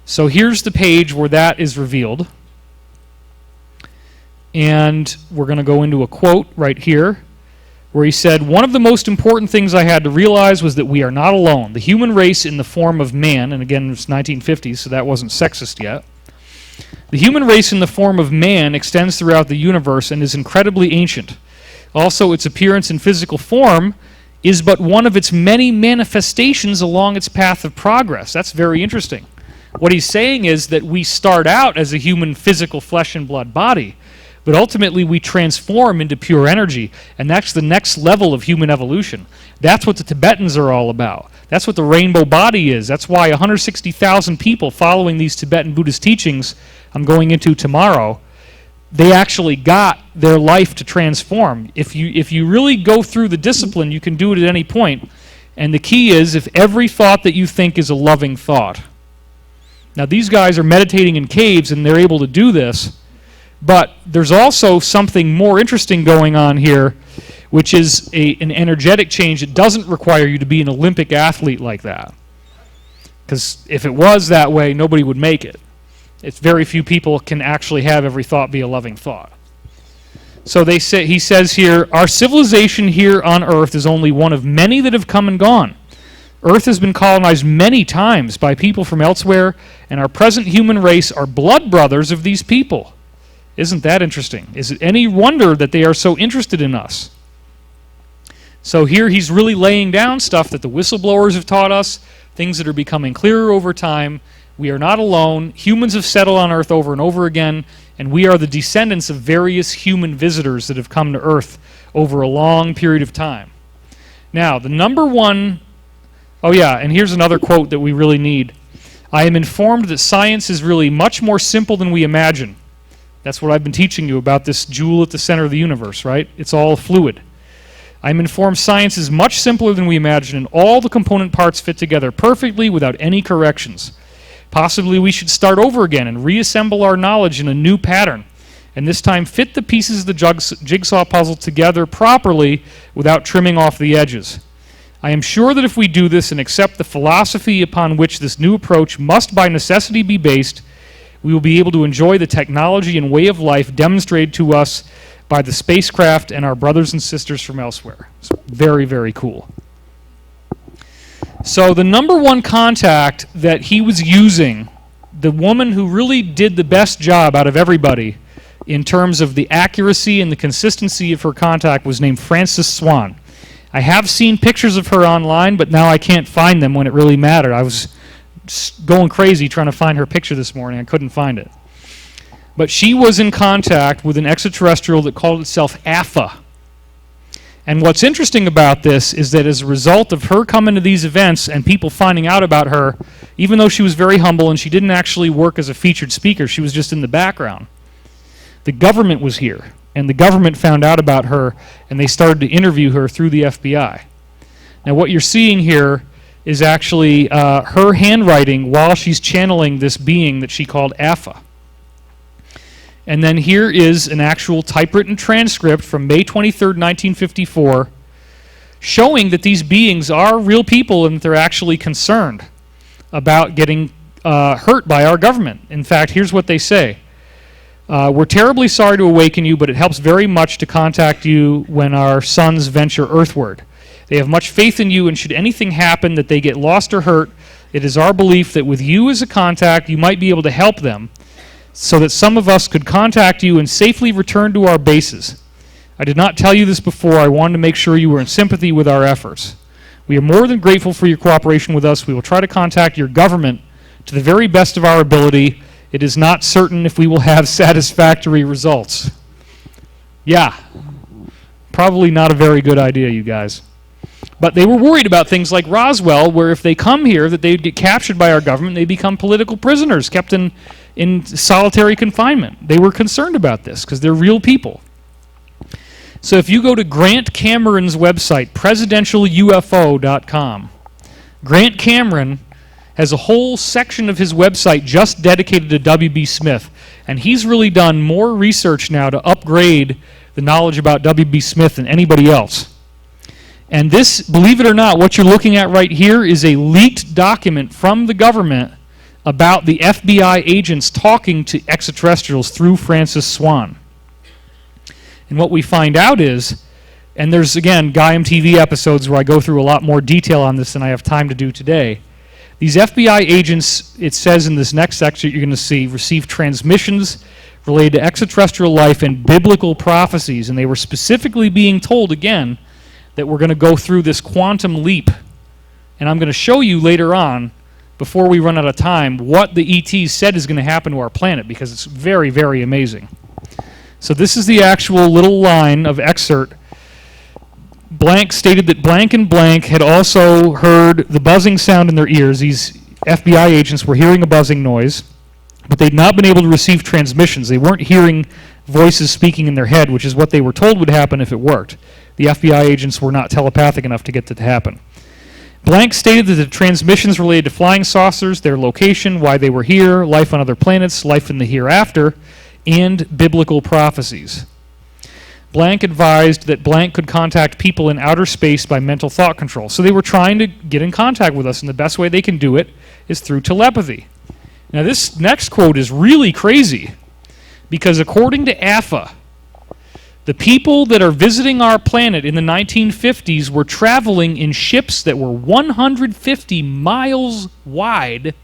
So here's the page where that is revealed. And we're going to go into a quote right here, where he said, "One of the most important things I had to realize was that we are not alone. The human race in the form of man," and again, it's 1950s, so that wasn't sexist yet. "The human race in the form of man extends throughout the universe and is incredibly ancient. Also, its appearance in physical form is but one of its many manifestations along its path of progress." That's very interesting. What he's saying is that we start out as a human physical flesh and blood body, but ultimately we transform into pure energy, and that's the next level of human evolution. That's what the Tibetans are all about. That's what the rainbow body is. That's why 160,000 people following these Tibetan Buddhist teachings I'm going into tomorrow, they actually got their life to transform. If you really go through the discipline, you can do it at any point. And the key is if every thought that you think is a loving thought. Now these guys are meditating in caves and they're able to do this, but there's also something more interesting going on here, which is an energetic change that doesn't require you to be an Olympic athlete like that. Because if it was that way, nobody would make it. It's very few people can actually have every thought be a loving thought. So he says here, "Our civilization here on Earth is only one of many that have come and gone. Earth has been colonized many times by people from elsewhere, and our present human race are blood brothers of these people." Isn't that interesting? Is it any wonder that they are so interested in us? So here he's really laying down stuff that the whistleblowers have taught us, things that are becoming clearer over time. We are not alone. Humans have settled on Earth over and over again, and we are the descendants of various human visitors that have come to Earth over a long period of time. Now, the number one... Oh yeah, and here's another quote that we really need. "I am informed that science is really much more simple than we imagine." That's what I've been teaching you about this jewel at the center of the universe, right? It's all fluid. "I'm informed science is much simpler than we imagine, and all the component parts fit together perfectly without any corrections. Possibly we should start over again and reassemble our knowledge in a new pattern, and this time fit the pieces of the jigsaw puzzle together properly without trimming off the edges. I am sure that if we do this and accept the philosophy upon which this new approach must by necessity be based, we will be able to enjoy the technology and way of life demonstrated to us by the spacecraft and our brothers and sisters from elsewhere." So very, very cool. So the number one contact that he was using, the woman who really did the best job out of everybody in terms of the accuracy and the consistency of her contact, was named Frances Swan. I have seen pictures of her online, but now I can't find them when it really mattered. I was going crazy trying to find her picture this morning. I couldn't find it. But she was in contact with an extraterrestrial that called itself AFA. And what's interesting about this is that as a result of her coming to these events and people finding out about her, even though she was very humble and she didn't actually work as a featured speaker, she was just in the background, the government was here. And the government found out about her, and they started to interview her through the FBI. Now what you're seeing here is actually her handwriting while she's channeling this being that she called AFA. And then here is an actual typewritten transcript from May 23rd, 1954, showing that these beings are real people and that they're actually concerned about getting hurt by our government. In fact, here's what they say. "We're terribly sorry to awaken you, but it helps very much to contact you when our sons venture earthward. They have much faith in you, and should anything happen that they get lost or hurt, it is our belief that with you as a contact, you might be able to help them, so that some of us could contact you and safely return to our bases. I did not tell you this before. I wanted to make sure you were in sympathy with our efforts. We are more than grateful for your cooperation with us. We will try to contact your government to the very best of our ability. It is not certain if we will have satisfactory results. Yeah, probably not a very good idea, you guys. But they were worried about things like Roswell, where if they come here, that they'd get captured by our government, they become political prisoners, kept in solitary confinement. They were concerned about this because they're real people. So if you go to Grant Cameron's website, presidentialufo.com, Grant Cameron has a whole section of his website just dedicated to W.B. Smith. And he's really done more research now to upgrade the knowledge about W.B. Smith than anybody else. And this, believe it or not, what you're looking at right here is a leaked document from the government about the FBI agents talking to extraterrestrials through Francis Swan. And what we find out is, and there's, again, Gaiam TV episodes where I go through a lot more detail on this than I have time to do today. These FBI agents, it says in this next section you're going to see, receive transmissions related to extraterrestrial life and biblical prophecies. And they were specifically being told, again, that we're going to go through this quantum leap. And I'm going to show you later on, before we run out of time, what the ETs said is going to happen to our planet, because it's very, very amazing. So this is the actual little line of excerpt. Blank stated that blank and blank had also heard the buzzing sound in their ears. These FBI agents were hearing a buzzing noise, but they'd not been able to receive transmissions. They weren't hearing voices speaking in their head, which is what they were told would happen if it worked. The FBI agents were not telepathic enough to get that to happen. Blank stated that the transmissions related to flying saucers, their location, why they were here, life on other planets, life in the hereafter, and biblical prophecies. Blank advised that blank could contact people in outer space by mental thought control. So they were trying to get in contact with us, and the best way they can do it is through telepathy. Now this next quote is really crazy, because according to AFA, the people that are visiting our planet in the 1950s were traveling in ships that were 150 miles wide,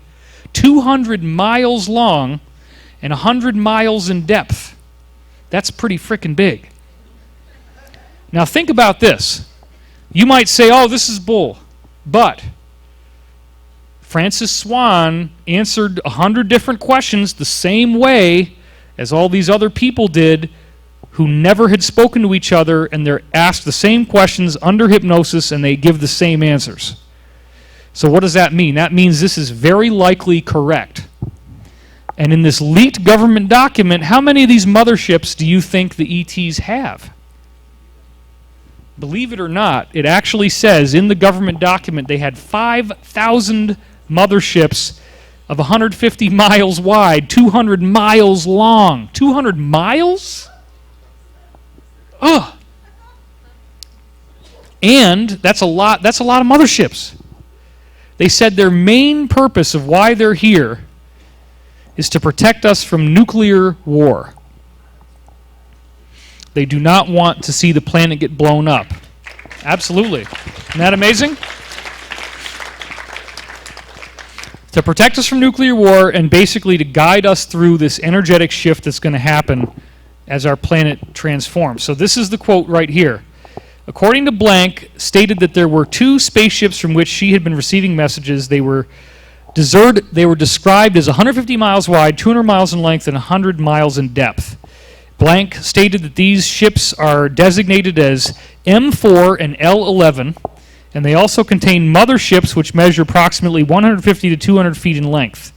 200 miles long, and 100 miles in depth. That's pretty freaking big. Now think about this. You might say, oh, this is bull. But Francis Swan answered 100 different questions the same way as all these other people did who never had spoken to each other, and they're asked the same questions under hypnosis and they give the same answers. So what does that mean? That means this is very likely correct. And in this leaked government document, how many of these motherships do you think the ETs have? Believe it or not, it actually says in the government document they had 5,000 motherships of 150 miles wide, 200 miles long. 200 miles? Ugh. And that's a lot of motherships. They said their main purpose of why they're here is to protect us from nuclear war. They do not want to see the planet get blown up. Absolutely. Isn't that amazing? To protect us from nuclear war and basically to guide us through this energetic shift that's going to happen as our planet transforms. So this is the quote right here. According to Blank, stated that there were 2 spaceships from which she had been receiving messages. They were described as 150 miles wide, 200 miles in length, and 100 miles in depth. Blank stated that these ships are designated as M4 and L11, and they also contain motherships which measure approximately 150 to 200 feet in length.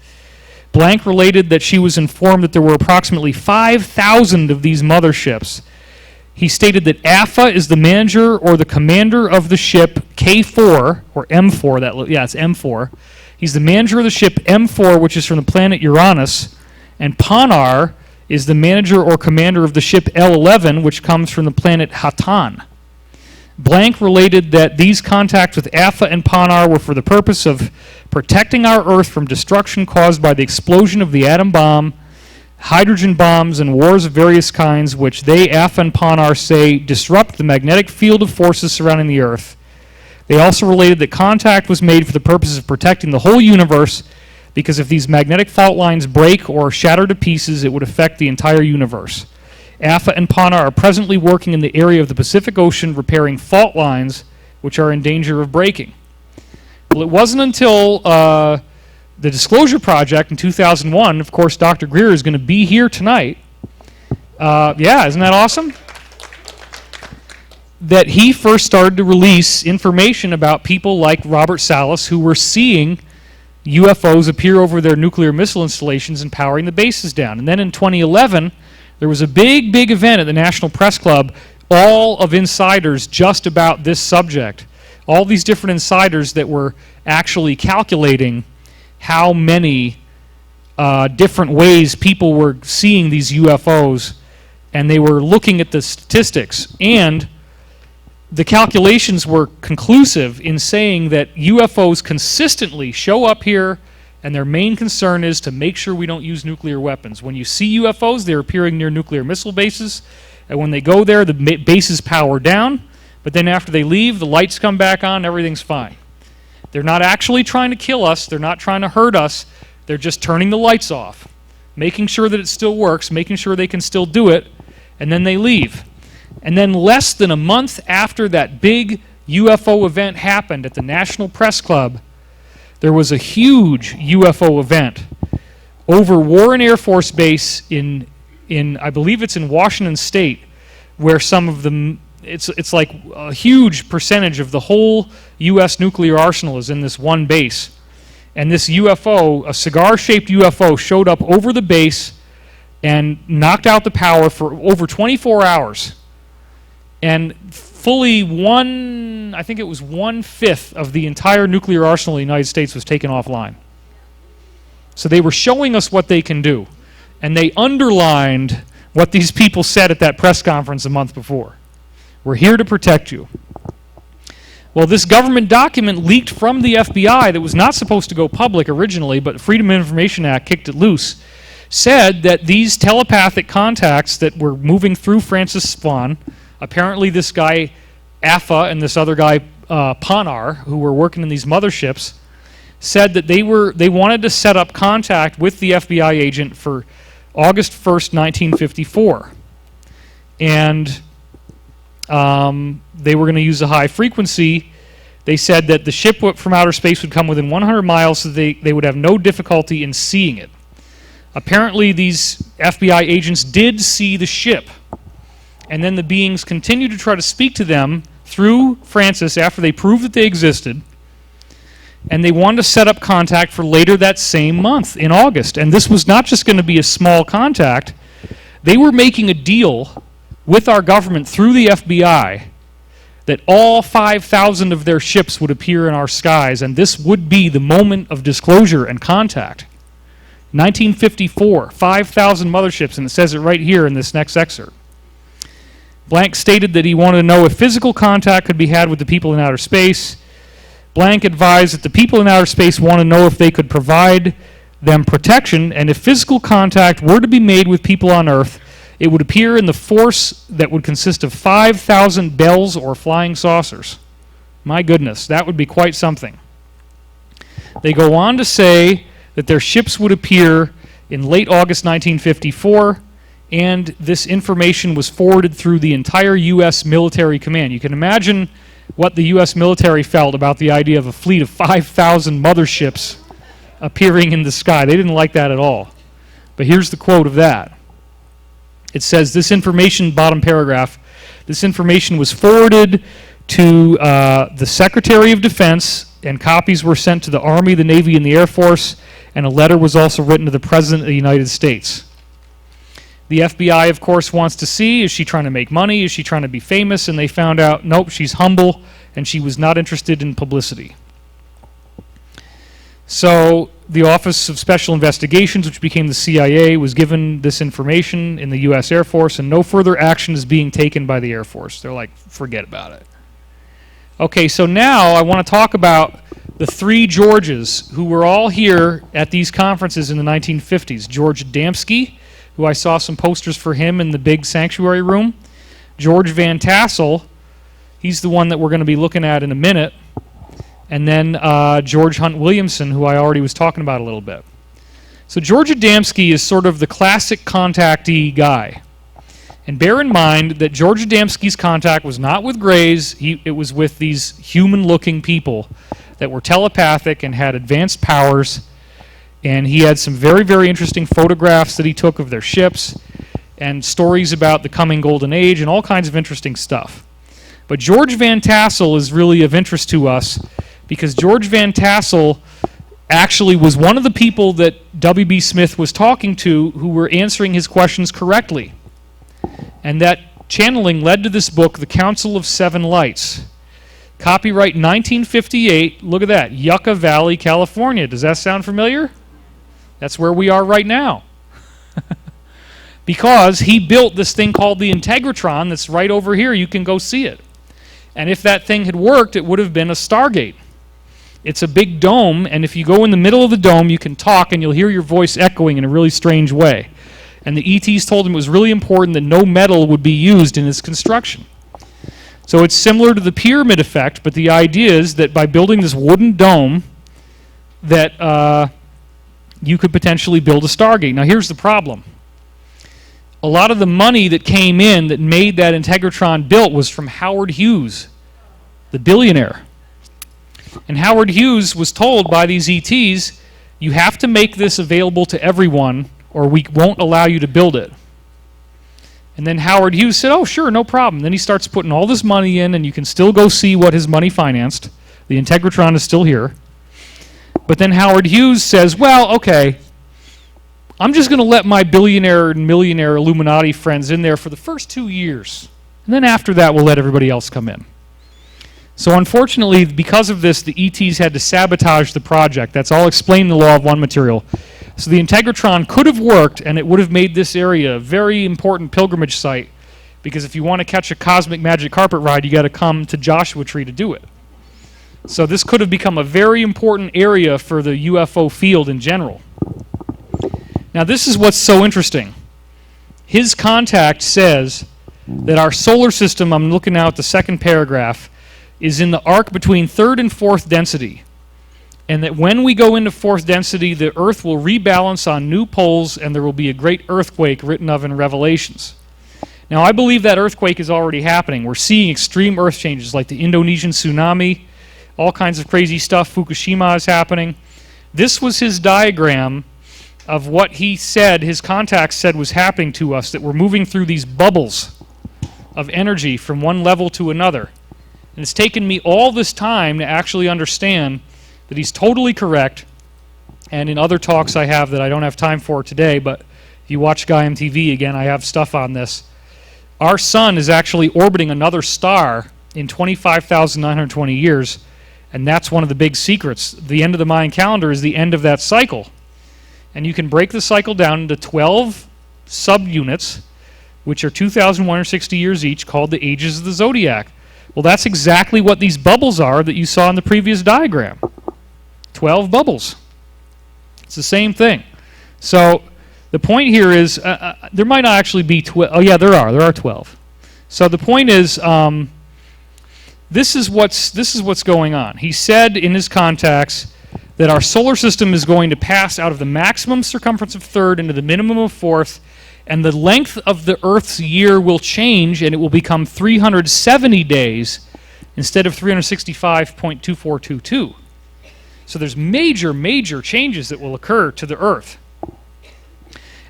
Blank related that she was informed that there were approximately 5,000 of these motherships. He stated that AFA is the manager or the commander of the ship K4, or M4, it's M4. He's the manager of the ship M4, which is from the planet Uranus, and Panar is the manager or commander of the ship L11, which comes from the planet Hatan. Blank related that these contacts with AFA and Panar were for the purpose of protecting our Earth from destruction caused by the explosion of the atom bomb, hydrogen bombs, and wars of various kinds, which they, AFA and Panar, say disrupt the magnetic field of forces surrounding the Earth. They also related that contact was made for the purpose of protecting the whole universe, because if these magnetic fault lines break or shatter to pieces, it would affect the entire universe. AFA and PANA are presently working in the area of the Pacific Ocean repairing fault lines which are in danger of breaking. Well, it wasn't until the Disclosure Project in 2001, of course, Dr. Greer is going to be here tonight. Yeah, isn't that awesome? That he first started to release information about people like Robert Salas who were seeing UFOs appear over their nuclear missile installations and powering the bases down. And then in 2011, there was a big, big event at the National Press Club, all of insiders just about this subject. All these different insiders that were actually calculating how many different ways people were seeing these UFOs, and they were looking at the statistics. And the calculations were conclusive in saying that UFOs consistently show up here, and their main concern is to make sure we don't use nuclear weapons. When you see UFOs, they're appearing near nuclear missile bases, and when they go there, the bases power down, but then after they leave, the lights come back on, everything's fine. They're not actually trying to kill us, they're not trying to hurt us, they're just turning the lights off, making sure that it still works, making sure they can still do it, and then they leave. And then less than a month after that big UFO event happened at the National Press Club, there was a huge UFO event over Warren Air Force Base in I believe it's in Washington State, where some of them, it's like a huge percentage of the whole U.S. nuclear arsenal is in this one base. And this UFO, a cigar-shaped UFO, showed up over the base and knocked out the power for over 24 hours. And fully I think it was 1/5 of the entire nuclear arsenal of the United States was taken offline. So they were showing us what they can do. And they underlined what these people said at that press conference a month before. We're here to protect you. Well, this government document leaked from the FBI that was not supposed to go public originally, but the Freedom of Information Act kicked it loose, said that these telepathic contacts that were moving through Francis Spahn, apparently this guy AFA and this other guy Panar, who were working in these motherships, said that they wanted to set up contact with the FBI agent for August 1st, 1954. And they were going to use a high frequency. They said that the ship from outer space would come within 100 miles, so they would have no difficulty in seeing it. Apparently, these FBI agents did see the ship, and then the beings continued to try to speak to them through Francis after they proved that they existed, and they wanted to set up contact for later that same month in August. And this was not just going to be a small contact. They were making a deal with our government through the FBI that all 5,000 of their ships would appear in our skies, and this would be the moment of disclosure and contact. 1954, 5,000 motherships, and it says it right here in this next excerpt. Blank stated that he wanted to know if physical contact could be had with the people in outer space. Blank advised that the people in outer space want to know if they could provide them protection, and if physical contact were to be made with people on Earth, it would appear in the force that would consist of 5,000 bells or flying saucers. My goodness, that would be quite something. They go on to say that their ships would appear in late August 1954, and this information was forwarded through the entire U.S. military command. You can imagine what the U.S. military felt about the idea of a fleet of 5,000 motherships appearing in the sky. They didn't like that at all. But here's the quote of that. It says, this information, bottom paragraph, this information was forwarded to the Secretary of Defense, and copies were sent to the Army, the Navy, and the Air Force, and a letter was also written to the President of the United States. The FBI, of course, wants to see, is she trying to make money? Is she trying to be famous? And they found out, nope, she's humble, and she was not interested in publicity. So the Office of Special Investigations, which became the CIA, was given this information in the U.S. Air Force, and no further action is being taken by the Air Force. They're like, forget about it. Okay, so now I want to talk about the three Georges who were all here at these conferences in the 1950s. George Adamski, who I saw some posters for him in the big sanctuary room. George Van Tassel, He's the one that we're going to be looking at in a minute. And then George Hunt Williamson, who I already was talking about a little bit. So George Adamski is sort of the classic contactee guy. And bear in mind that George Adamski's contact was not with Greys, it was with these human-looking people that were telepathic and had advanced powers. And he had some very, very interesting photographs that he took of their ships and stories about the coming Golden Age and all kinds of interesting stuff. But George Van Tassel is really of interest to us because George Van Tassel actually was one of the people that W.B. Smith was talking to who were answering his questions correctly. And that channeling led to this book, The Council of Seven Lights. Copyright 1958. Look at that. Yucca Valley, California. Does that sound familiar? That's where we are right now. Because he built this thing called the Integratron that's right over here. You can go see it. And if that thing had worked, it would have been a Stargate. It's a big dome, and if you go in the middle of the dome, you can talk and you'll hear your voice echoing in a really strange way. And the ETs told him it was really important that no metal would be used in its construction. So it's similar to the pyramid effect, but the idea is that by building this wooden dome, that you could potentially build a Stargate. Now here's the problem. A lot of the money that came in that made that Integratron built was from Howard Hughes, the billionaire. And Howard Hughes was told by these ETs, you have to make this available to everyone or we won't allow you to build it. And then Howard Hughes said, oh, sure, no problem. Then he starts putting all this money in, and you can still go see what his money financed. The Integratron is still here. But then Howard Hughes says, well, okay, I'm just going to let my billionaire and millionaire Illuminati friends in there for the first 2 years. And then after that, we'll let everybody else come in. So unfortunately, because of this, the ETs had to sabotage the project. That's all explained in the Law of One material. So the Integratron could have worked, and it would have made this area a very important pilgrimage site, because if you want to catch a cosmic magic carpet ride, you got to come to Joshua Tree to do it. So this could have become a very important area for the UFO field in general. Now this is what's so interesting. His contact says that our solar system, I'm looking now at the second paragraph, is in the arc between third and fourth density. And that when we go into fourth density, the Earth will rebalance on new poles and there will be a great earthquake written of in Revelations. Now I believe that earthquake is already happening. We're seeing extreme earth changes like the Indonesian tsunami, all kinds of crazy stuff. Fukushima is happening. This was his diagram of what he said, his contact said was happening to us, that we're moving through these bubbles of energy from one level to another. And it's taken me all this time to actually understand that he's totally correct. And in other talks I have that I don't have time for today, but if you watch Guy MTV again, I have stuff on this. Our sun is actually orbiting another star in 25,920 years, and that's one of the big secrets. The end of the Mayan calendar is the end of that cycle. And you can break the cycle down into 12 subunits, which are 2,160 years each, called the Ages of the Zodiac. Well, that's exactly what these bubbles are that you saw in the previous diagram. 12 bubbles. It's the same thing. So the point here is, there might not actually be 12. Oh yeah, there are 12. So the point is, this is what's going on. He said in his contacts that our solar system is going to pass out of the maximum circumference of third into the minimum of fourth, and the length of the Earth's year will change, and it will become 370 days instead of 365.2422. So there's major, major changes that will occur to the Earth.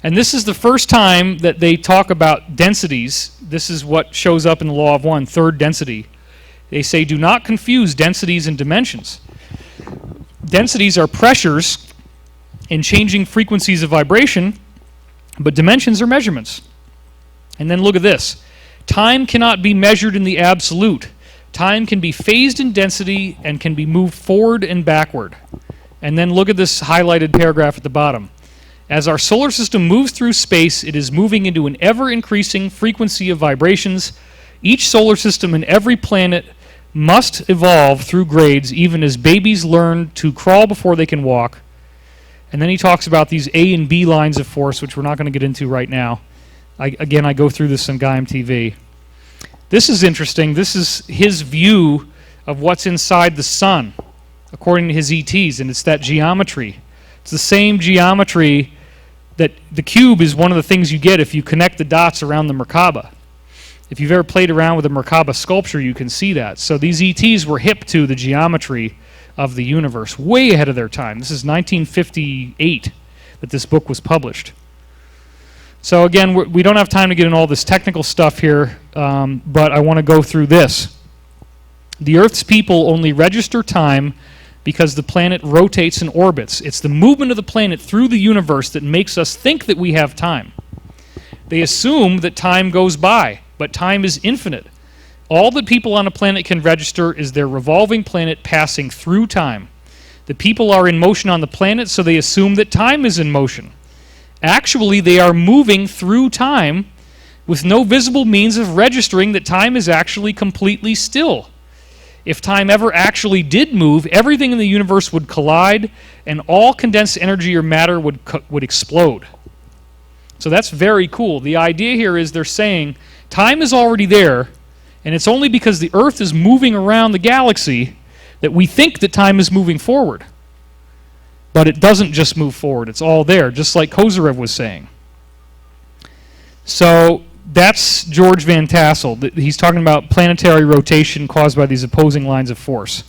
And this is the first time that they talk about densities. This is what shows up in the Law of One, third density. They say, do not confuse densities and dimensions. Densities are pressures in changing frequencies of vibration, but dimensions are measurements. And then look at this. Time cannot be measured in the absolute. Time can be phased in density and can be moved forward and backward. And then look at this highlighted paragraph at the bottom. As our solar system moves through space, it is moving into an ever-increasing frequency of vibrations. Each solar system and every planet must evolve through grades, even as babies learn to crawl before they can walk. And then he talks about these A and B lines of force, which we're not going to get into right now. I go through this on Guy MTV. This is interesting. This is his view of what's inside the sun, according to his ETs, and it's that geometry. It's the same geometry that the cube is one of the things you get if you connect the dots around the Merkaba. If you've ever played around with a Merkaba sculpture, you can see that. So these ETs were hip to the geometry of the universe, way ahead of their time. This is 1958 that this book was published. So again, we don't have time to get into all this technical stuff here, but I want to go through this. The Earth's people only register time because the planet rotates and orbits. It's the movement of the planet through the universe that makes us think that we have time. They assume that time goes by, but time is infinite. All that people on a planet can register is their revolving planet passing through time. The people are in motion on the planet, so they assume that time is in motion. Actually, they are moving through time with no visible means of registering that time is actually completely still. If time ever actually did move, everything in the universe would collide, and all condensed energy or matter would explode. So that's very cool. The idea here is they're saying time is already there, and it's only because the Earth is moving around the galaxy that we think that time is moving forward. But it doesn't just move forward. It's all there, just like Kozyrev was saying. So that's George Van Tassel. He's talking about planetary rotation caused by these opposing lines of force.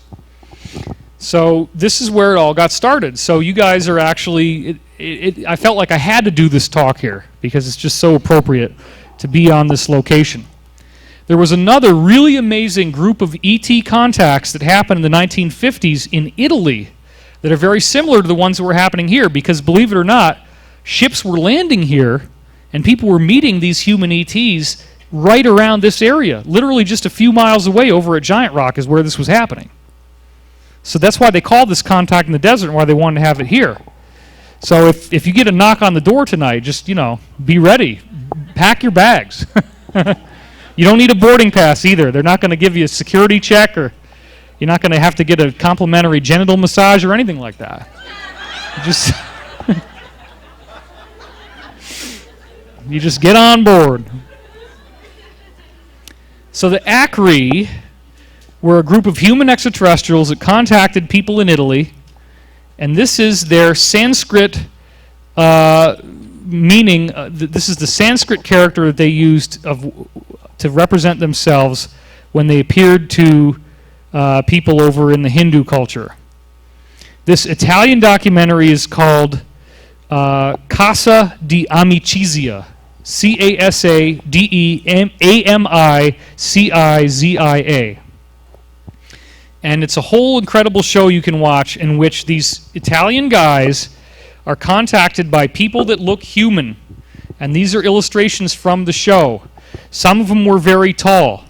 So this is where it all got started. So you guys are actually, I felt like I had to do this talk here because it's just so appropriate to be on this location. There was another really amazing group of ET contacts that happened in the 1950s in Italy that are very similar to the ones that were happening here, because believe it or not, ships were landing here and people were meeting these human ETs right around this area. Literally just a few miles away over at Giant Rock is where this was happening. So that's why they called this contact in the desert and why they wanted to have it here. So if you get a knock on the door tonight, just, be ready. Pack your bags. You don't need a boarding pass either. They're not going to give you a security check, or you're not going to have to get a complimentary genital massage or anything like that. You just get on board. So the Acri were a group of human extraterrestrials that contacted people in Italy, and this is their Sanskrit meaning. This is the Sanskrit character that they used to represent themselves when they appeared to people over in the Hindu culture. This Italian documentary is called Casa di Amicizia, Casadeamicizia. And it's a whole incredible show you can watch in which these Italian guys are contacted by people that look human. And these are illustrations from the show. Some of them were very tall,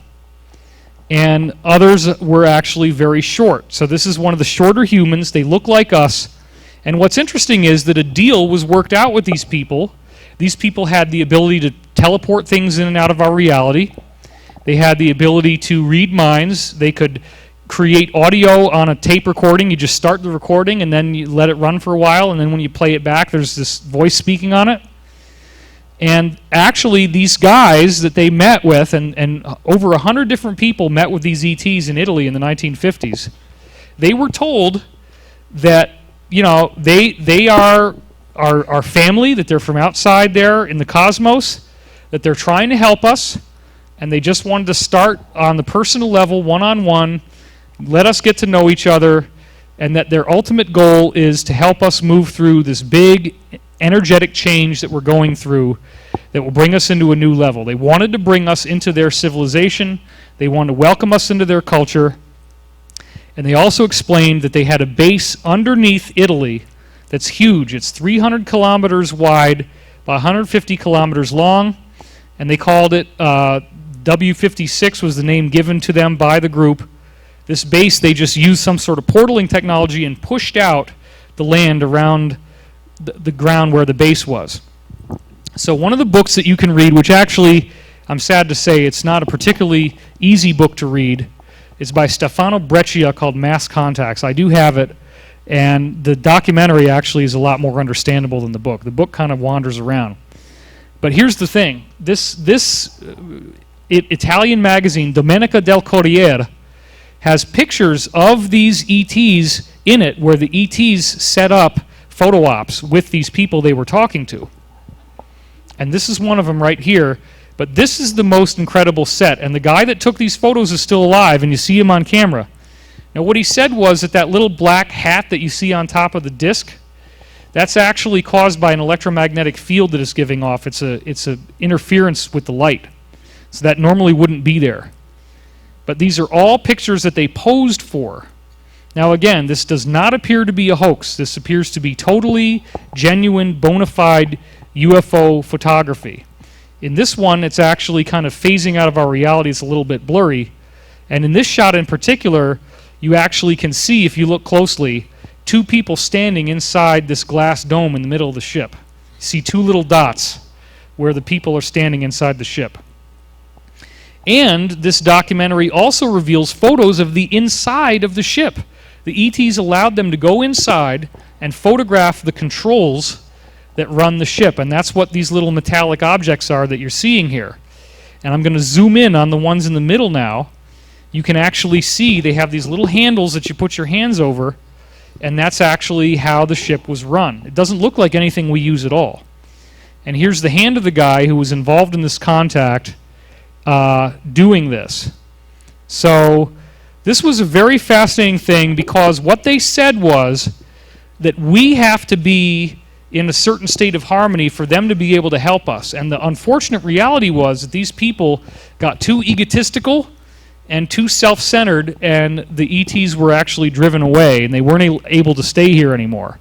and others were actually very short. So this is one of the shorter humans. They look like us. And what's interesting is that a deal was worked out with these people. These people had the ability to teleport things in and out of our reality. They had the ability to read minds. They could create audio on a tape recording. You just start the recording and then you let it run for a while, and then when you play it back, there's this voice speaking on it. And actually, these guys that they met with, and over 100 different people met with these ETs in Italy in the 1950s, they were told that, they are our family, that they're from outside there in the cosmos, that they're trying to help us, and they just wanted to start on the personal level, one-on-one, let us get to know each other, and that their ultimate goal is to help us move through this big energetic change that we're going through that will bring us into a new level. They wanted to bring us into their civilization. They wanted to welcome us into their culture. And they also explained that they had a base underneath Italy that's huge. It's 300 kilometers wide by 150 kilometers long. And they called it W56 was the name given to them by the group. This base, they just used some sort of portaling technology and pushed out the land around the ground where the base was. So one of the books that you can read, which actually, I'm sad to say, it's not a particularly easy book to read. It's by Stefano Breccia called Mass Contacts. I do have it, and the documentary actually is a lot more understandable than the book. The book kind of wanders around. But here's the thing. This Italian magazine, Domenica del Corriere, has pictures of these ETs in it where the ETs set up photo ops with these people they were talking to. And this is one of them right here. But this is the most incredible set. And the guy that took these photos is still alive, and you see him on camera. Now, what he said was that little black hat that you see on top of the disc, that's actually caused by an electromagnetic field that it's giving off. It's a interference with the light. So that normally wouldn't be there. But these are all pictures that they posed for. Now, again, this does not appear to be a hoax. This appears to be totally genuine, bona fide UFO photography. In this one, it's actually kind of phasing out of our reality. It's a little bit blurry. And in this shot in particular, you actually can see, if you look closely, two people standing inside this glass dome in the middle of the ship. You see two little dots where the people are standing inside the ship. And this documentary also reveals photos of the inside of the ship. The ETs allowed them to go inside and photograph the controls that run the ship, and that's what these little metallic objects are that you're seeing here. And I'm going to zoom in on the ones in the middle now. You can actually see they have these little handles that you put your hands over, and that's actually how the ship was run. It doesn't look like anything we use at all. And here's the hand of the guy who was involved in this contact doing this. So this was a very fascinating thing, because what they said was that we have to be in a certain state of harmony for them to be able to help us. And the unfortunate reality was that these people got too egotistical and too self-centered, and the ETs were actually driven away, and they weren't able to stay here anymore.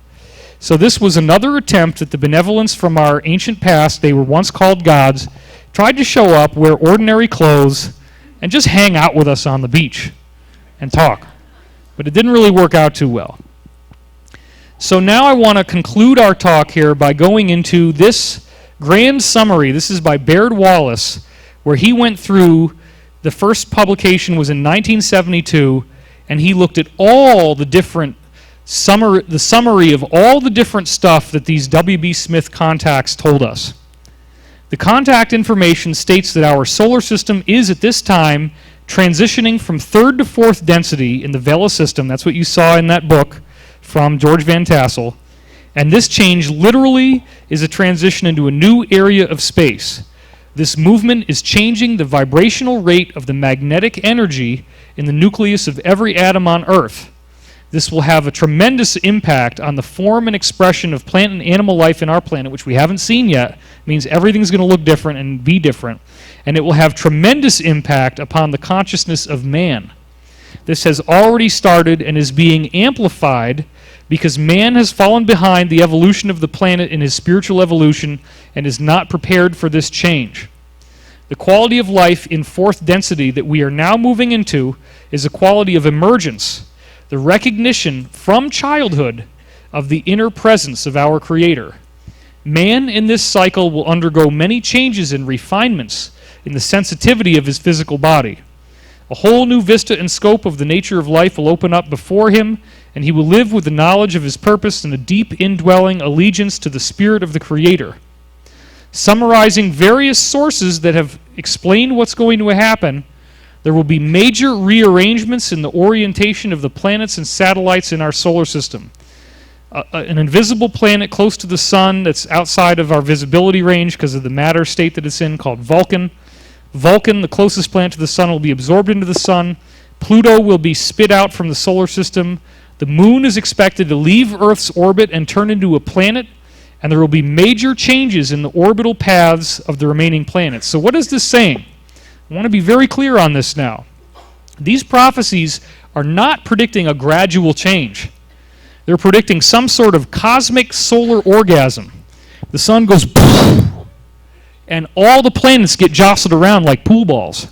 So this was another attempt at the benevolence from our ancient past. They were once called gods, tried to show up, wear ordinary clothes, and just hang out with us on the beach and talk. But it didn't really work out too well. So now I want to conclude our talk here by going into this grand summary. This is by Baird Wallace, where he went through, the first publication was in 1972, and he looked at all the different summary of all the different stuff that these W.B. Smith contacts told us. The contact information states that our solar system is at this time transitioning from third to fourth density in the Vela system. That's what you saw in that book from George Van Tassel. And this change literally is a transition into a new area of space. This movement is changing the vibrational rate of the magnetic energy in the nucleus of every atom on Earth. This will have a tremendous impact on the form and expression of plant and animal life in our planet, which we haven't seen yet. It means everything's going to look different and be different. And it will have tremendous impact upon the consciousness of man. This has already started and is being amplified because man has fallen behind the evolution of the planet in his spiritual evolution and is not prepared for this change. The quality of life in fourth density that we are now moving into is a quality of emergence, the recognition from childhood of the inner presence of our Creator. Man in this cycle will undergo many changes and refinements in the sensitivity of his physical body. A whole new vista and scope of the nature of life will open up before him, and he will live with the knowledge of his purpose and a deep indwelling allegiance to the Spirit of the Creator. Summarizing various sources that have explained what's going to happen, there will be major rearrangements in the orientation of the planets and satellites in our solar system. An invisible planet close to the sun that's outside of our visibility range because of the matter state that it's in, called Vulcan. Vulcan, the closest planet to the sun, will be absorbed into the sun. Pluto will be spit out from the solar system. The moon is expected to leave Earth's orbit and turn into a planet, and there will be major changes in the orbital paths of the remaining planets. So what is this saying? I want to be very clear on this now. These prophecies are not predicting a gradual change. They're predicting some sort of cosmic solar orgasm. The sun goes and all the planets get jostled around like pool balls.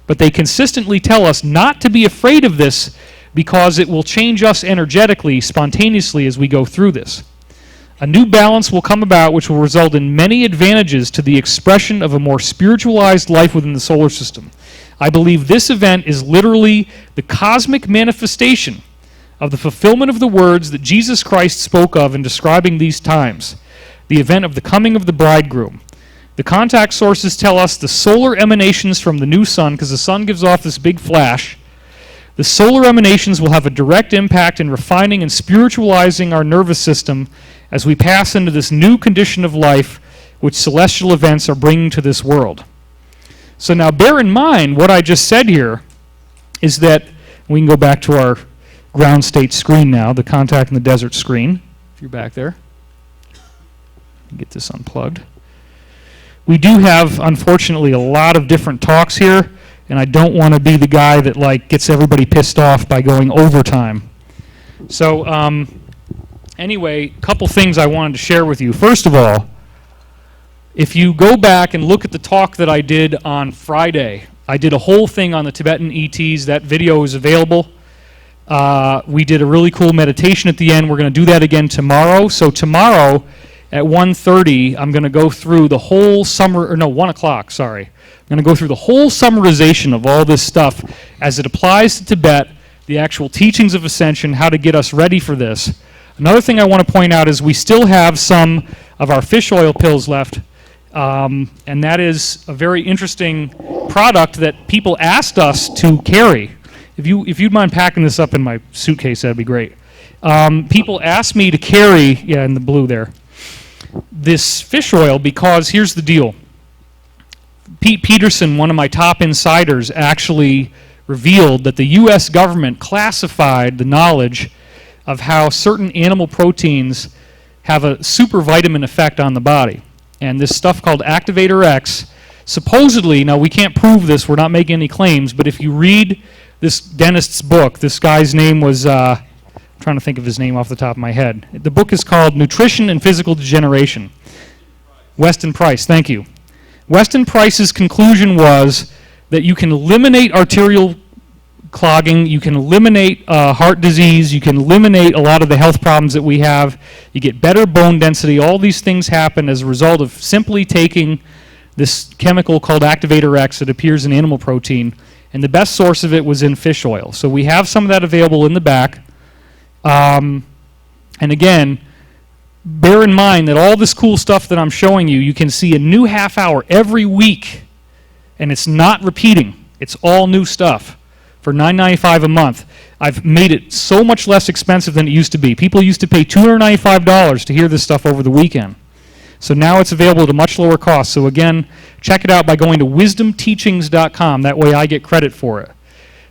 But they consistently tell us not to be afraid of this because it will change us energetically, spontaneously as we go through this. A new balance will come about which will result in many advantages to the expression of a more spiritualized life within the solar system. I believe this event is literally the cosmic manifestation of the fulfillment of the words that Jesus Christ spoke of in describing these times, the event of the coming of the bridegroom. The contact sources tell us the solar emanations from the new sun, because the sun gives off this big flash, the solar emanations will have a direct impact in refining and spiritualizing our nervous system as we pass into this new condition of life which celestial events are bringing to this world. So now bear in mind what I just said here is that, we can go back to our ground state screen now, the contact in the desert screen, if you're back there. Get this unplugged. We do have, unfortunately, a lot of different talks here, and I don't want to be the guy that gets everybody pissed off by going overtime. So anyway, a couple things I wanted to share with you. First of all, if you go back and look at the talk that I did on Friday, I did a whole thing on the Tibetan ETs. That video is available. We did a really cool meditation at the end. We're going to do that again tomorrow. So tomorrow at 1:30, I'm going to go through the whole 1 o'clock, sorry. I'm going to go through the whole summarization of all this stuff as it applies to Tibet, the actual teachings of ascension, how to get us ready for this. Another thing I want to point out is we still have some of our fish oil pills left, and that is a very interesting product that people asked us to carry. If you'd mind packing this up in my suitcase, that'd be great. People asked me to carry, yeah, in the blue there, this fish oil because here's the deal. Pete Peterson, one of my top insiders, actually revealed that the U.S. government classified the knowledge of how certain animal proteins have a super vitamin effect on the body. And this stuff called Activator X, supposedly, now we can't prove this, we're not making any claims, but if you read this dentist's book, this guy's name was, trying to think of his name off the top of my head. The book is called Nutrition and Physical Degeneration. Weston Price, thank you. Weston Price's conclusion was that you can eliminate arterial clogging, you can eliminate heart disease, you can eliminate a lot of the health problems that we have, you get better bone density, all these things happen as a result of simply taking this chemical called Activator X that appears in animal protein, and the best source of it was in fish oil. So we have some of that available in the back. And again, bear in mind that all this cool stuff that I'm showing you, you can see a new half hour every week, and it's not repeating. It's all new stuff for $9.95 a month. I've made it so much less expensive than it used to be. People used to pay $295 to hear this stuff over the weekend. So now it's available at a much lower cost. So again, check it out by going to wisdomteachings.com. That way I get credit for it.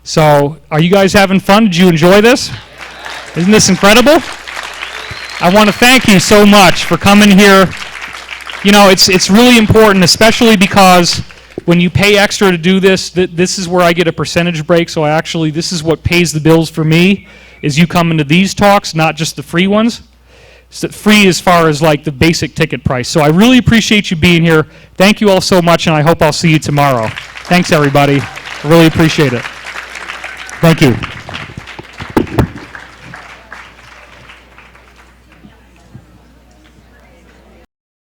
So are you guys having fun? Did you enjoy this? Isn't this incredible? I want to thank you so much for coming here. You know, it's really important, especially because when you pay extra to do this, this is where I get a percentage break. So this is what pays the bills for me, is you come into these talks, not just the free ones. So free as far as the basic ticket price. So I really appreciate you being here. Thank you all so much, and I hope I'll see you tomorrow. Thanks, everybody. I really appreciate it. Thank you.